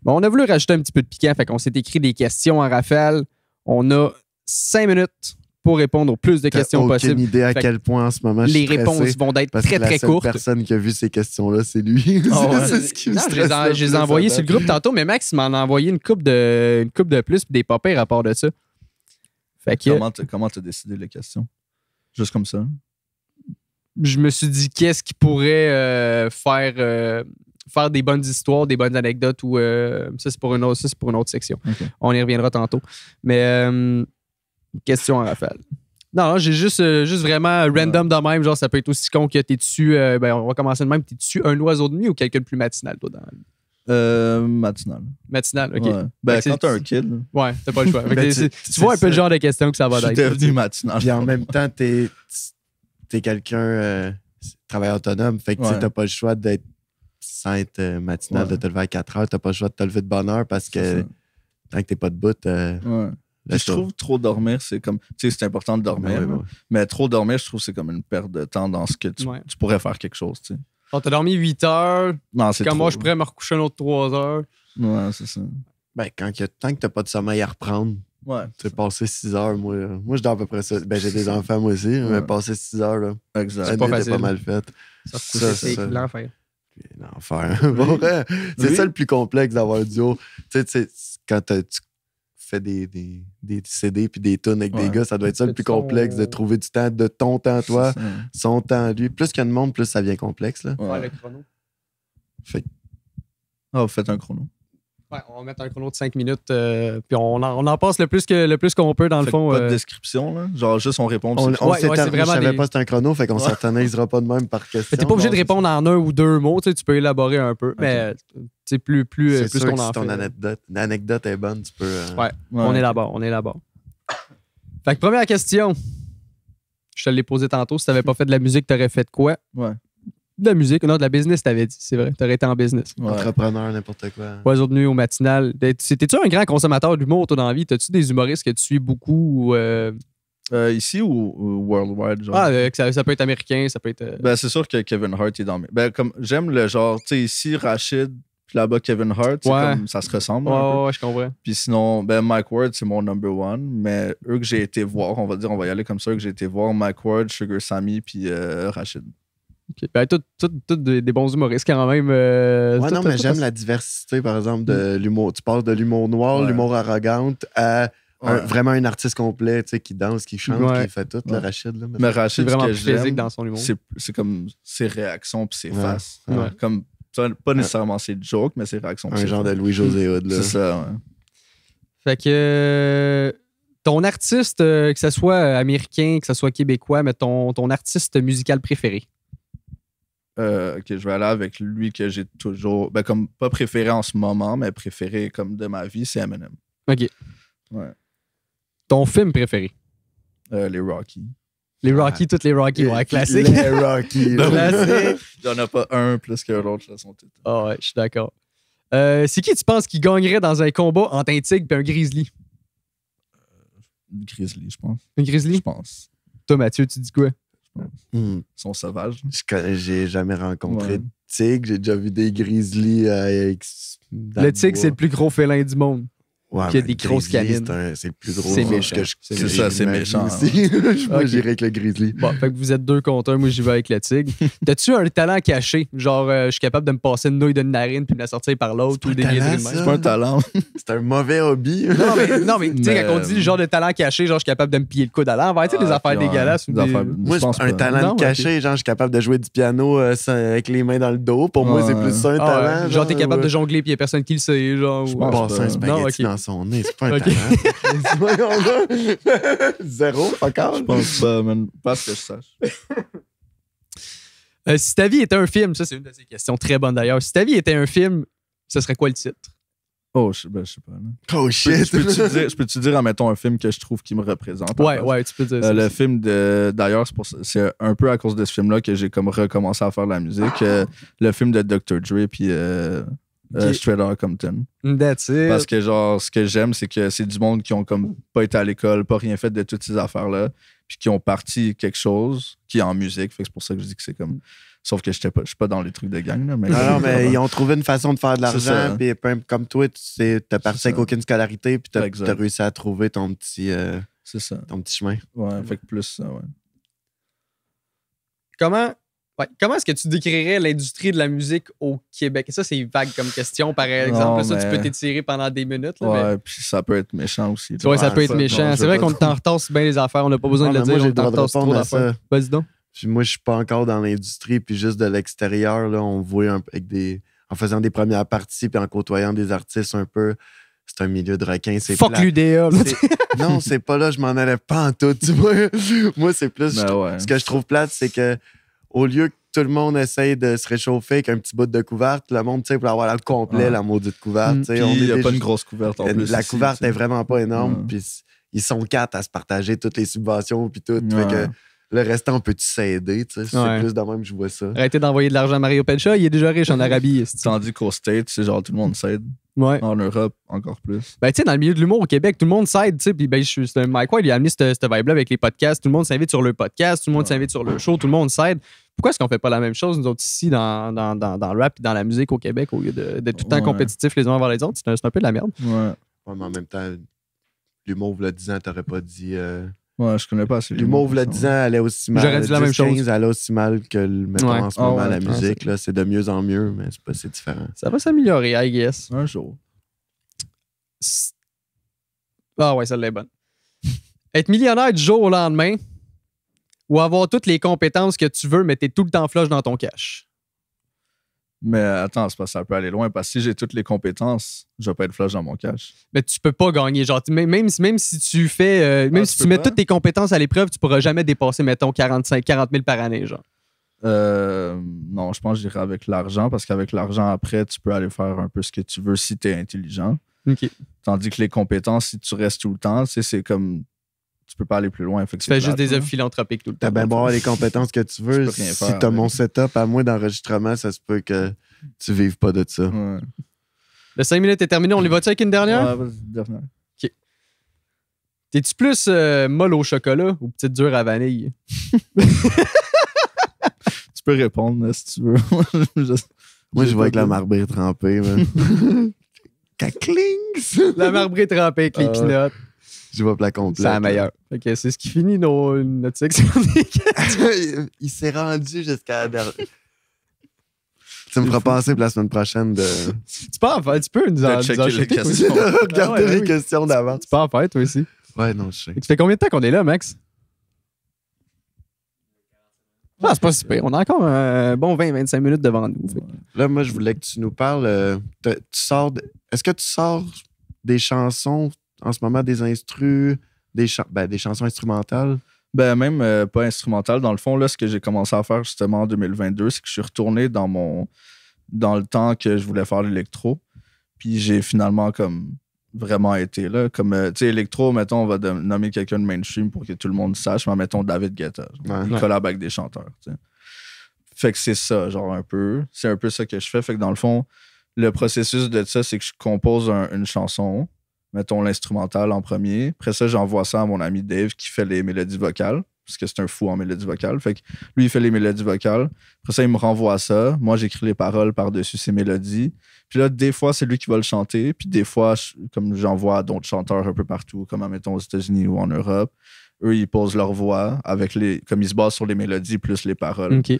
Bon, on a voulu rajouter un petit peu de piquant, fait qu'on s'est écrit des questions en rafale. On a 5 minutes pour répondre au plus de questions T'as possibles. aucune idée à Fait quel point en ce moment je suis Les réponses stressé, vont être parce très, que la très seule courtes. personne qui a vu ces questions-là, c'est lui. Oh, ouais. C'est ce qui me Non, stresse le je les ai plus, envoyés à sur le date. groupe tantôt, mais Max m'en a envoyé une coupe de plus puis des papiers à rapport de ça. Fait que Comment t'as décidé les questions? Juste comme ça? je me suis dit qu'est-ce qui pourrait faire des bonnes histoires, des bonnes anecdotes ou ça c'est pour une autre section. Ok. On y reviendra tantôt. Mais question en rafale. Non, j'ai juste vraiment random de même, genre ça peut être aussi con que t'es dessus, on va commencer de même, t'es dessus un oiseau de nuit ou quelqu'un de plus matinal, toi, dans la vie? Matinal. Matinal, ok. Ouais. Ben, Fait que quand t'as un c'est- kid, Ouais, t'as pas le choix. Fait que Ben, tu vois un peu le ça. genre de questions que ça va je suis être. devenu matinal. Puis en même temps, t'es quelqu'un travailleur autonome. Fait que tu sais, Ouais. t'as pas le choix d'être sans être matinal, Ouais. de te lever à 4 heures. T'as pas le choix de te lever de bonne heure parce C'est que ça. tant que t'es pas debout, Ouais. Puis je trouve trop dormir, c'est comme. Tu sais, c'est important de dormir. là. Mais trop dormir, je trouve que c'est comme une perte de temps dans ce que tu Ouais. pourrais faire quelque chose, tu sais. Bon, t'as dormi 8 heures. Non, c'est Comme trop. moi, je pourrais me recoucher un autre 3 heures. Ouais, c'est ça. Ben, tant que t'as pas de sommeil à reprendre, Ouais. tu sais, passer 6 heures, moi je dors à peu près ça. Ben, j'ai des enfants, moi aussi, mais Ouais. passer 6 heures, là, Exact. la pas nuit était facile. pas mal faite. Ça, c'est ça. l'enfer. L'enfer. Pour vrai, c'est Oui. ça le plus complexe d'avoir un duo. Tu sais, quand tu fais des CD puis des tunes avec des Ouais. gars, ça doit être ça le plus Son- complexe, de trouver du temps, de ton temps, toi, C'est ça. son temps à lui. Plus qu'il y a de monde, plus ça devient complexe. Là. Ouais. le chrono. Fait que Ah, vous faites un chrono. Ouais, on va mettre un chrono de 5 minutes, puis on en passe le plus qu'on peut, dans le Fait fond. que pas de description, là. Genre, juste on répond. puis on, c'est on Ouais, tout. ouais, s'éterne- c'est vraiment je savais des- pas c'était un chrono, fait qu'on Ouais. s'éternisera pas de même par question. Mais t'es pas obligé de Bon, répondre en un ou deux mots, tu sais, tu peux élaborer un peu. Mais c'est plus C'est sûr qu'on que en si ton fait. anecdote est bonne, tu peux. Ouais. Ouais. On est là-bas. Fait que première question. Je te l'ai posée tantôt. Si t'avais pas fait de la musique, t'aurais fait de quoi? Ouais. De la musique, non, de la business, t'avais dit, c'est vrai. T'aurais été en business. Ouais. Entrepreneur, n'importe quoi. Oiseau de nuit au matinal. T'es-tu un grand consommateur d'humour, toi, dans la vie? T'as-tu des humoristes que tu suis beaucoup? Ici ou worldwide, genre? Que ça peut être américain, ça peut être. Ben, c'est sûr que Kevin Hart est dans mes. Ben, comme j'aime le genre, tu sais, ici, Rachid, puis là-bas, Kevin Hart, c'est Ouais. comme ça se ressemble. un peu. Ouais, je comprends. Puis sinon, ben, Mike Ward, c'est mon number one. Mais eux que j'ai été voir, on va y aller comme ça, que j'ai été voir Mike Ward, Sugar Sammy, puis Rachid. Ok. Ben, tous des bons humoristes quand même. Ouais, non, mais j'aime la diversité, par exemple, de l'humour. Tu passes de l'humour noir, Ouais. l'humour arrogante, à Ouais. vraiment un artiste complet, tu sais, qui danse, qui chante, Ouais. qui fait tout, le Ouais. Rachid. Là, Mais C'est Rachid, vraiment ce que plus physique j'aime, dans son humour. c'est comme ses réactions puis ses Ouais. faces. Ouais. Comme, pas nécessairement ses jokes, mais ses réactions. puis un ses genre de faces. Louis-José Hood. Là. C'est ça, ouais. Fait que ton artiste, que ce soit américain, que ce soit québécois, mais ton artiste musical préféré. Ok, je vais aller avec lui que j'ai toujours. Ben, comme pas préféré en ce moment, mais préféré comme de ma vie, c'est Eminem. OK. Ouais. Ton film préféré. Les Rocky. Les Rocky, toutes les Rocky, ouais, classique. Les Rocky. là. Classique. Il n'y en a pas un plus que l'autre, là, sont tous. Ah ouais, je suis d'accord. C'est qui tu penses qui gagnerait dans un combat entre un tigre et un grizzly? Grizzly, je pense. Un grizzly? Je pense. Toi, Mathieu, tu dis quoi? Ils sont sauvages. J'ai jamais rencontré Ouais. de tigre. J'ai déjà vu des grizzlies avec. Le tigre, c'est le plus gros félin du monde. Ouais, qui a mais des grosses grizzly, canines. c'est plus drôle. C'est méchant. C'est ça, c'est méchant. Aussi. Moi, Ok. j'irais avec le grizzly. Bon, fait que vous êtes 2 contre 1, moi j'y vais avec le tigre. T'as-tu un talent caché? Genre, je suis capable de me passer une nouille d'une narine puis de la sortir par l'autre ou C'est des pas un niaiseries de talent, même? C'est pas un talent. C'est un mauvais hobby. Non, mais tu sais, Mais, quand on dit le genre de talent caché, genre, je suis capable de me plier le coude à l'envers, tu sais, des affaires ouais, dégueulasses ou des des... affaires- Moi, je pense un pas. talent Non, caché, genre, je suis capable de jouer du piano avec les mains dans le dos. Pour moi, c'est Ouais. plus ça un Ah, talent. ouais. Genre, t'es capable de jongler puis y a personne qui le sait, genre. Je ou- pense passer un pas. spaghetti Non, ok. dans son nez. C'est pas un Ok. talent. Voyons là. Zéro, encore. Je pense pas, man. Pas ce que je sache. Si ta vie était un film, ça, c'est une de ces questions très bonnes d'ailleurs. Si ta vie était un film, ce serait quoi le titre? Oh, je sais pas. Là. Oh shit. Je peux-tu dire, admettons, un film que je trouve qui me représente? Ouais, tu peux dire ça. Le film d'ailleurs, c'est un peu à cause de ce film-là que j'ai comme recommencé à faire de la musique. Le film de Dr. Dre puis Ok. Straight Outta Compton. That's it. Parce que genre, ce que j'aime, c'est que c'est du monde qui ont comme pas été à l'école, pas rien fait de toutes ces affaires-là, puis qui ont parti quelque chose qui est en musique. Fait que c'est pour ça que je dis que c'est comme. Sauf que je suis pas dans les trucs de gang. Là, mais Non, mais ils ont trouvé une façon de faire de C'est ça. l'argent. Puis comme toi, t'as parti C'est avec ça. aucune scolarité. Puis Exact. t'as réussi à trouver ton petit c'est ça. chemin. Ouais, fait que plus ça, ouais. Comment est-ce que tu décrirais l'industrie de la musique au Québec? Et ça, c'est vague comme question, par exemple. Non, ça, tu mais- peux t'étirer pendant des minutes. Là, Ouais, puis ça peut être méchant aussi. mais... Ouais, ça peut être non, méchant. je C'est veux vrai pas qu'on t'en retasse bien les affaires. On n'a pas besoin Non, de le mais moi, dire. j'ai On le droit de t'entasse trop répondre à d'affaires. ça. Vas-y donc. Puis moi, je suis pas encore dans l'industrie. Puis juste de l'extérieur, là, on voit en faisant des premières parties puis en côtoyant des artistes un peu. C'est un milieu de requins. C'est Fuck plate. l'UDA. Non, c'est pas là, je m'en allais pas en tout. Tu vois? Moi, c'est plus. Ben ouais. Ce que je trouve plate, c'est que au lieu que tout le monde essaye de se réchauffer avec un petit bout de couverte, le monde, tu sais, pour avoir le complet, Ouais. la maudite couverte. tu sais, Puis on il n'y a est pas déjà- une grosse couverte en plus. La ici, couverte tu sais. est vraiment pas énorme. Ouais. Puis ils sont 4 à se partager toutes les subventions puis tout. Ouais. Fait que le restant, on peut-tu s'aider? Tu sais, c'est Ouais. plus de même que je vois ça. Arrêtez d'envoyer de l'argent à Mario Pelcha. Il est déjà riche en Arabie. esti. Tandis qu'au States, c'est genre tout le monde s'aide. Ouais. En Europe, encore plus. Ben, tu sais, dans le milieu de l'humour au Québec, tout le monde s'aide, tu sais. Puis, ben, c'est un Mike White, il a amené cette vibe-là avec les podcasts. Tout le monde s'invite sur le podcast, tout le monde s'invite sur le show, tout le monde s'aide. Pourquoi est-ce qu'on fait pas la même chose, nous autres, ici, dans le rap et dans la musique au Québec, au lieu d'être tout le temps Ouais. compétitifs les uns envers les autres? C'est un peu de la merde. Ouais. Ouais, mais en même temps, l'humour, v'là 10 ans, t'aurais pas dit. Ouais, je connais pas assez. L'humour, v'là 10 ans, allait aussi mal. J'aurais dit la même 10, 15, chose. allait aussi mal que, mettons, Ouais. en ce moment, Ah ouais, la ouais, musique. Là, c'est de mieux en mieux, mais c'est différent. Ça va s'améliorer, I guess. Un jour. Ah ouais, celle-là est bonne. Être millionnaire du jour au lendemain ou avoir toutes les compétences que tu veux, mais t'es tout le temps flush dans ton cash. Mais attends, c'est pas ça peut aller loin parce que si j'ai toutes les compétences, je vais pas être flush dans mon cash. Mais tu peux pas gagner. Genre, même si tu fais. Même Ah, si tu tu peux mets pas? toutes tes compétences à l'épreuve, tu pourras jamais dépasser, mettons, 40 000 par année, genre. Non, je pense que j'irai avec l'argent parce qu'avec l'argent, après, tu peux aller faire un peu ce que tu veux si tu es intelligent. OK. Tandis que les compétences, si tu restes tout le temps, tu sais, c'est comme. Tu peux pas aller plus loin. Fait que Tu fais c'est juste plate, des là. œuvres philanthropiques tout le T'as temps. bien beau avoir les compétences que tu veux. peux rien Si faire t'as avec. mon setup à moi d'enregistrement, ça se peut que tu vives pas de ça. Ouais. Le 5 minutes est terminé. On les va-tu avec une dernière? Ouais, vas-y, dernière. T'es-tu plus molle au chocolat ou petite dure à vanille? Tu peux répondre si tu veux. Moi, je J'ai vois avec pas la de- marbrée trempée. man. Cacling! La marbrée trempée avec les Ah ouais. peanuts. Je vois plat complet. C'est la meilleure. Fait que c'est ce qui finit notre section des questions. Il s'est rendu jusqu'à la dernière. Tu me feras passer pour la semaine prochaine de Tu peux en faire, tu peux nous en checker les jeter, toi aussi. questions. regarder Ah ouais, les oui. questions d'avance. Tu peux en faire, toi aussi. Ouais, non, je sais. Ça fait combien de temps qu'on est là, Max? Ah, c'est pas si pire. On a encore un bon 20-25 minutes devant nous. Fait que- Là, moi, je voulais que tu nous parles. Est-ce que tu sors des chansons en ce moment, des instrus, des chansons instrumentales? Ben, même pas instrumental. Dans le fond, là, ce que j'ai commencé à faire justement en 2022, c'est que je suis retourné dans le temps que je voulais faire l'électro. Puis j'ai finalement comme vraiment été là. Comme, tu sais, électro, mettons, on va nommer quelqu'un de mainstream pour que tout le monde sache, mais mettons David Guetta. Genre, Ouais. il Ouais. collab avec des chanteurs, tu sais. Fait que c'est ça, genre un peu. C'est un peu ça que je fais. Fait que dans le fond, le processus de ça, c'est que je compose une chanson, mettons l'instrumental en premier. Après ça, j'envoie ça à mon ami Dave qui fait les mélodies vocales. parce que c'est un fou en mélodie vocale. Fait que lui, il fait les mélodies vocales. Après ça, il me renvoie ça. Moi, j'écris les paroles par-dessus ces mélodies. Puis là, des fois, c'est lui qui va le chanter. Puis des fois, comme j'envoie d'autres chanteurs un peu partout, comme admettons aux États-Unis ou en Europe, eux, ils posent leur voix comme ils se basent sur les mélodies plus les paroles. OK.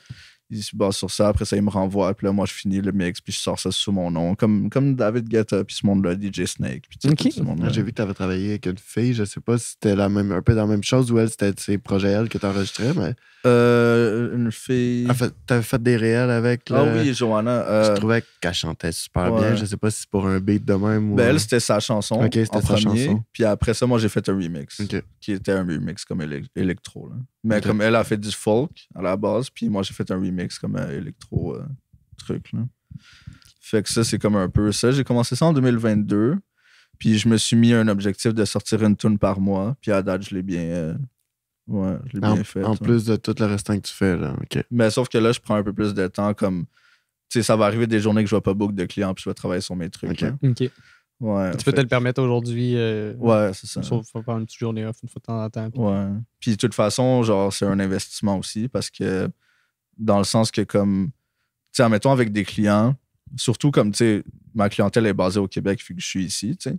Il se base sur ça. Après ça, il me renvoie. Puis là, moi, je finis le mix. Puis je sors ça sous mon nom. Comme David Guetta. Puis ce monde-là, DJ Snake. Puis OK. tout ce monde-là. J'ai vu que tu avais travaillé avec une fille. Je sais pas si c'était un peu dans la même chose ou elle, c'était ses projets elle que tu enregistrais. Mais... Une fille. Tu avais fait des réels avec. Ah oui, Johanna. Je trouvais qu'elle chantait super ouais. bien. Je sais pas si c'est pour un beat de même ou. Ben, elle, c'était sa chanson. OK, c'était en sa premier. chanson. Puis après ça, moi, j'ai fait un remix. OK. Qui était un remix comme électro. Là. Mais OK. comme elle a fait du folk à la base. Puis moi, j'ai fait un remix comme électro truc. Là. Fait que ça, c'est comme un peu ça. J'ai commencé ça en 2022. Puis je me suis mis un objectif de sortir une tune par mois. Puis à date, je l'ai bien. Je l'ai bien fait. En plus de tout le restant que tu fais, là. OK. Mais sauf que là, je prends un peu plus de temps. Comme, tu sais, ça va arriver des journées que je vais pas book de clients. Puis je vais travailler sur mes trucs. OK. Là. OK. Ouais. Tu peux te le permettre aujourd'hui. Ouais, c'est ça. Sauf faut faire une petite journée off une fois de temps en temps. Puis... Ouais. Puis de toute façon, genre, c'est un investissement aussi parce que dans le sens que comme, tu sais, admettons avec des clients, surtout comme, tu sais, ma clientèle est basée au Québec vu que je suis ici, tu sais.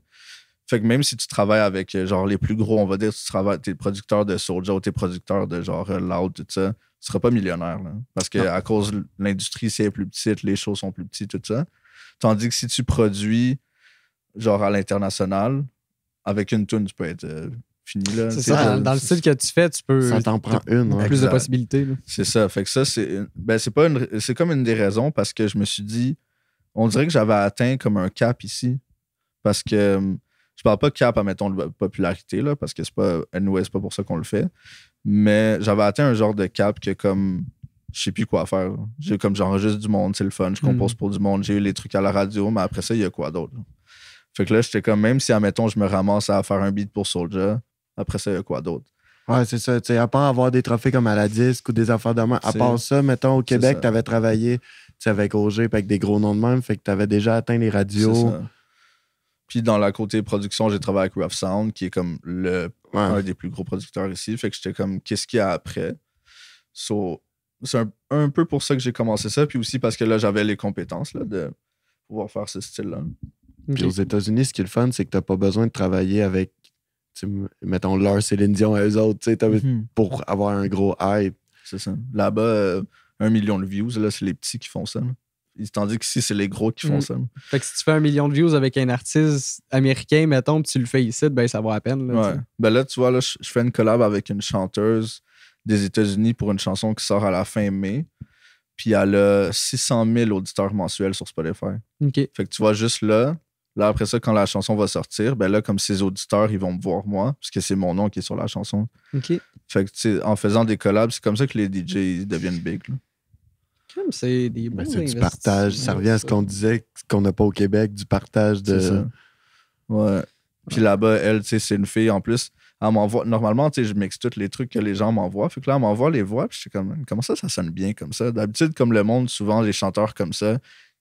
Fait que même si tu travailles avec, genre, les plus gros, on va dire, t'es producteur de Soulja ou t'es producteur de, genre, Loud, tout ça, tu seras pas millionnaire, là. Parce que à cause de l'industrie, c'est plus petite, les shows sont plus petits, tout ça. Tandis que si tu produis, genre, à l'international, avec une tune, tu peux être fini, là. C'est ça, dans le style que tu fais, tu peux... Ça t'en prend une. Ouais. Plus de possibilités. Là. C'est ça. Fait que ça, c'est comme une des raisons parce que je me suis dit, on dirait que j'avais atteint comme un cap ici. Parce que je parle pas de cap, admettons, de popularité, là, parce que c'est pas pour ça qu'on le fait. Mais j'avais atteint un genre de cap que comme je sais plus quoi faire. J'enregistre du monde, c'est le fun, je compose pour du monde, j'ai eu les trucs à la radio, mais après ça, il y a quoi d'autre? Là? Fait que là, j'étais comme, même si, admettons, je me ramasse à faire un beat pour Soulja, après ça, il y a quoi d'autre? Ouais, c'est ça. À part avoir des trophées comme à la disque ou des affaires de main, à part ça, mettons, au Québec, tu avais travaillé avec OG avec des gros noms de même, fait que tu avais déjà atteint les radios. C'est ça. Puis dans la côté production, j'ai travaillé avec Rough Sound, qui est comme un des plus gros producteurs ici. Fait que j'étais comme, qu'est-ce qu'il y a après? C'est un peu pour ça que j'ai commencé ça. Puis aussi parce que là, j'avais les compétences là, de pouvoir faire ce style-là. Puis aux États-Unis, ce qui est le fun, c'est que tu n'as pas besoin de travailler avec, mettons, leur Céline Dion et eux autres, pour avoir un gros hype. C'est ça. Là-bas, 1 million de views, là, c'est les petits qui font ça. Là. Tandis qu'ici, c'est les gros qui font ça. Fait que si tu fais 1 million de views avec un artiste américain, mettons, puis tu le fais ici, ben ça vaut la peine. Là, ouais. Ben là, tu vois, là, je fais une collab avec une chanteuse des États-Unis pour une chanson qui sort à la fin mai. Puis elle a 600 000 auditeurs mensuels sur Spotify. OK. Fait que tu vois, juste là, après ça, quand la chanson va sortir, ben là, comme ses auditeurs, ils vont me voir moi, parce que c'est mon nom qui est sur la chanson. OK. Fait que, tu sais, en faisant des collabs, c'est comme ça que les DJ ils deviennent big. Là. C'est des bons c'est du partage. Ça revient à ce qu'on disait, qu'on n'a pas au Québec, du partage de... C'est ça. Ouais. Puis là-bas, elle, tu sais, c'est une fille, en plus, elle m'envoie... Normalement, tu sais, je mixe tous les trucs que les gens m'envoient. Fait que là, elle m'envoie les voix, puis je suis comme, comment ça sonne bien comme ça? D'habitude, comme le monde, souvent, les chanteurs comme ça,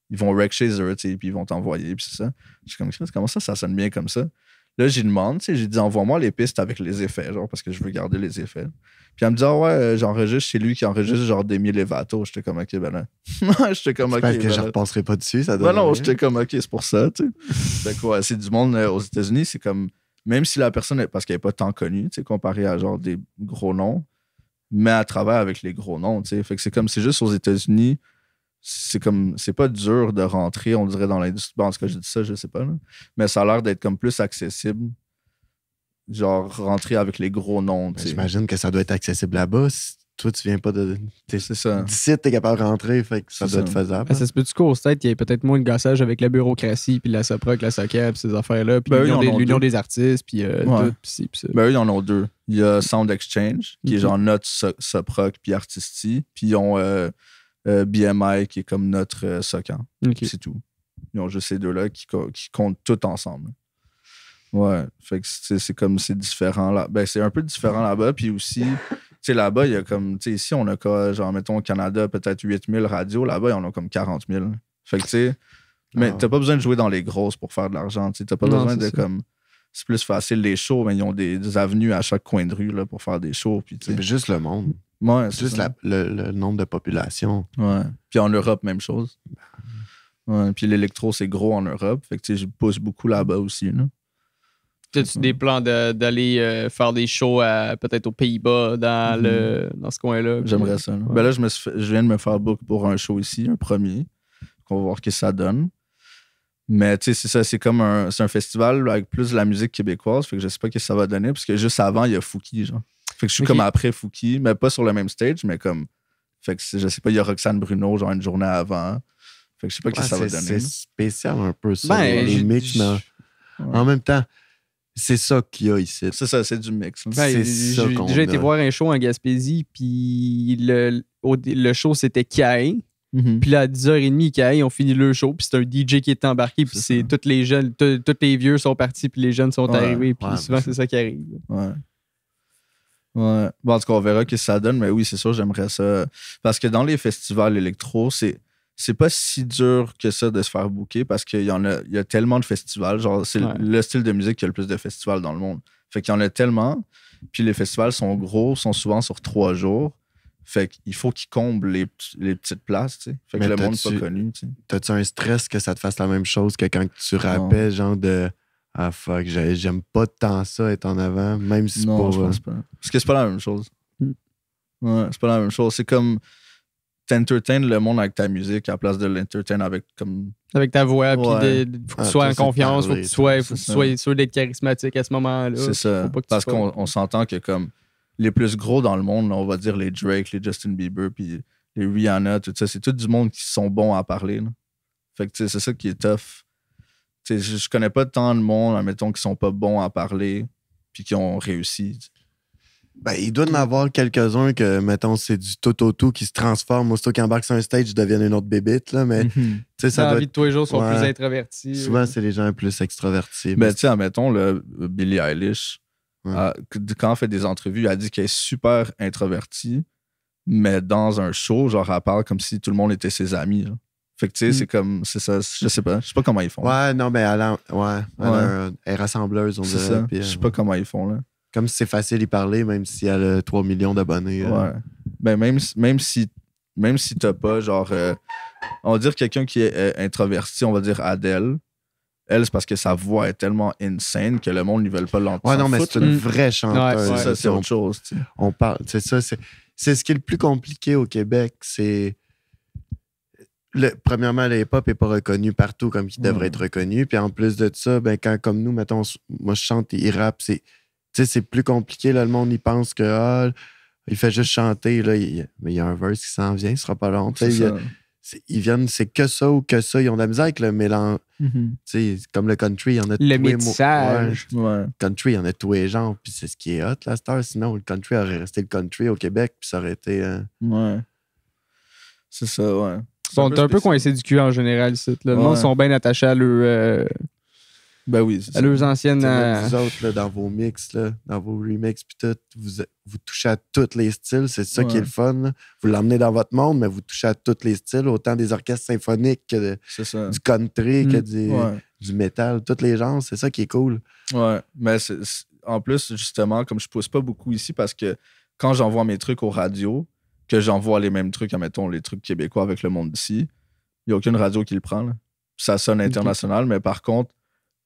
ils vont rec chez eux, tu sais, puis ils vont t'envoyer, puis c'est ça. Je suis comme, comment ça sonne bien comme ça? Là, j'y demande, tu sais, j'ai dit, envoie-moi les pistes avec les effets, genre, parce que je veux garder les effets. Puis elle me dit, j'enregistre chez lui qui enregistre genre Demi Lovato. J'étais comme, OK, ben là. J'étais comme, OK. J'espère que je ne repasserai pas dessus, ça donne. Ben non, j'étais comme, OK, c'est pour ça, tu sais. Fait que, ouais, c'est du monde aux États-Unis, c'est comme, même si la personne, parce qu'elle n'est pas tant connue, tu sais, comparé à genre des gros noms, mais elle travaille avec les gros noms, tu sais. Fait que c'est comme, c'est juste aux États-Unis, c'est comme, c'est pas dur de rentrer, on dirait, dans l'industrie. Bon, en tout cas, j'ai dit ça, je sais pas, là. Mais ça a l'air d'être comme plus accessible. Genre, rentrer avec les gros noms. J'imagine que ça doit être accessible là-bas. Si toi, tu viens pas de. C'est ça. D'ici, t'es capable de rentrer, fait que ça doit être faisable. Ça se peut-tu qu'au stade, il y ait peut-être moins de gossage avec la bureaucratie, puis la SOPROC, la SOCAP, ces affaires-là, puis l'Union des artistes, puis tout, puis ça. Ben eux, ils en ont deux. Il y a Sound Exchange, qui est genre notre SOPROC, puis Artisty, puis ils ont BMI, qui est comme notre SOCAN. Okay. C'est tout. Ils ont juste ces deux-là qui comptent tout ensemble. Ouais, fait que c'est comme, c'est différent là. Ben, c'est un peu différent là-bas. Puis aussi, tu sais, là-bas, il y a comme, tu sais, ici, on a, genre, mettons, au Canada, peut-être 8000 radios. Là-bas, ils en ont comme 40 000. Fait que, tu sais, mais t'as pas besoin de jouer dans les grosses pour faire de l'argent. Tu sais, t'as pas besoin de, comme, c'est plus facile. Les shows, mais ils ont des avenues à chaque coin de rue là, pour faire des shows. Puis, C'est juste le monde. Ouais, C'est juste le nombre de population. Ouais. Puis en Europe, même chose. Ouais. Puis l'électro, c'est gros en Europe. Fait que je pousse beaucoup là-bas aussi. Là. As-tu des plans d'aller faire des shows peut-être aux Pays-Bas dans ce coin-là? J'aimerais ça. Là. Ouais. Ben là, je viens de me faire book pour un show ici, un premier. On va voir ce que ça donne. Mais tu sais, c'est ça, c'est comme un festival avec plus de la musique québécoise. Fait que je sais pas ce que ça va donner. Parce que juste avant, il y a Fouki, genre. Fait que je suis comme après Fouki, mais pas sur le même stage, mais comme. Fait que je sais pas, il y a Roxane Bruno, genre une journée avant. Fait que je sais pas ce que ça va donner. C'est spécial un peu ça. Ben, les mix, mais en même temps, c'est ça qu'il y a ici. C'est ça, c'est du mix. Là. Ben, ça j'ai qu'on déjà été a. voir un show en Gaspésie, puis le show, c'était Caïn. Mhm. Puis là, à 10h30, Caïn ont fini le show, puis c'est un DJ qui est embarqué, puis c'est tous les jeunes, tous les vieux sont partis, puis les jeunes sont arrivés, puis souvent, c'est ça qui arrive. Ouais. Ouais. Bon, en tout cas, on verra ce que ça donne, mais oui, c'est sûr, j'aimerais ça. Parce que dans les festivals électro, c'est pas si dur que ça de se faire booker parce qu'il y a tellement de festivals. Genre, c'est le style de musique qui a le plus de festivals dans le monde. Fait qu'il y en a tellement. Puis les festivals sont gros, sont souvent sur 3 jours. Fait qu'il faut qu'ils comblent les petites places, tu sais. Fait que le monde n'est pas connu, tu sais. T'as-tu un stress que ça te fasse la même chose que quand tu rappelles, genre de « Ah fuck, j'aime pas tant ça être en avant, même si c'est Non, pas... je pense pas. Parce que c'est pas la même chose. Ouais, c'est pas la même chose. C'est comme t'entertaines le monde avec ta musique à la place de l'entertain avec comme... Avec ta voix, puis Ouais. faut que tu sois en confiance, faut que tu sois sûr d'être charismatique à ce moment-là. C'est ça. Faut pas que Parce tu sois- qu'on s'entend que comme les plus gros dans le monde, là, on va dire les Drake, les Justin Bieber, puis les Rihanna, tout ça, c'est tout du monde qui sont bons à parler. Là. Fait que tu sais, c'est ça qui est tough. Tu sais, je connais pas tant de monde, admettons, qui sont pas bons à parler puis qui ont réussi. Tu sais. Ben, il doit y en avoir quelques-uns que, mettons, c'est du tout qui se transforme. Aussitôt qu'ils embarquent sur un stage, ils deviennent une autre bébite, là, mais tu sais, ça Dans la doit vie de tous les jours, sont Ouais. plus introvertis. Souvent, c'est les gens plus extravertis. Ben, tu sais, admettons, Billie Eilish, Ouais. quand elle fait des entrevues, elle dit qu'elle est super introvertie, mais dans un show, genre, elle parle comme si tout le monde était ses amis. Là. Fait que, tu sais, c'est comme, c'est ça, je sais pas comment ils font. Ouais, non, mais elle est rassembleuse, on C'est dirait. ça, puis, je sais pas comment ils font, là. comme si c'est facile d'y parler, même si elle a 3 millions d'abonnés. Ouais. Ben, même si t'as pas, genre, on va dire quelqu'un qui est introverti, on va dire Adele. Elle, c'est parce que sa voix est tellement insane que le monde ne veut pas l'entendre. Ouais, non, mais c'est une vraie chanteuse. Ouais, C'est ça, c'est autre chose. Tu sais. On parle, c'est ça, c'est ce qui est le plus compliqué au Québec, c'est premièrement, le hip-hop n'est pas reconnu partout comme il devrait être reconnu. Puis en plus de ça, ben, quand comme nous, mettons, moi je chante et il rappe, c'est plus compliqué. Là, le monde il pense que il fait juste chanter. Là, mais il y a un verse qui s'en vient, il sera pas long. Ils viennent, c'est que ça ou que ça. Ils ont de la misère avec le mélange. Comme le country, il y en a Le métissage. Ouais. Country, il y en a tous les genres, puis c'est ce qui est hot, la star. Sinon, le country aurait resté le country au Québec, puis ça aurait été... Ouais. C'est ça, ouais. Ils sont un peu coincés du cul en général, ici. Là. Le monde sont bien attachés à ben oui, c'est à leurs anciennes... Vous autres, là, dans vos mix, là, dans vos remixes, puis tout, vous touchez à tous les styles. C'est ça qui est le fun. Là. Vous l'emmenez dans votre monde, mais vous touchez à tous les styles, autant des orchestres symphoniques que du country, que du métal, tous les genres. C'est ça qui est cool. Ouais, mais en plus, justement, comme je pousse pas beaucoup ici, parce que quand j'envoie mes trucs aux radios, que j'envoie les mêmes trucs, admettons, les trucs québécois avec le monde d'ici, il n'y a aucune radio qui le prend. Là. Ça sonne international, mais par contre,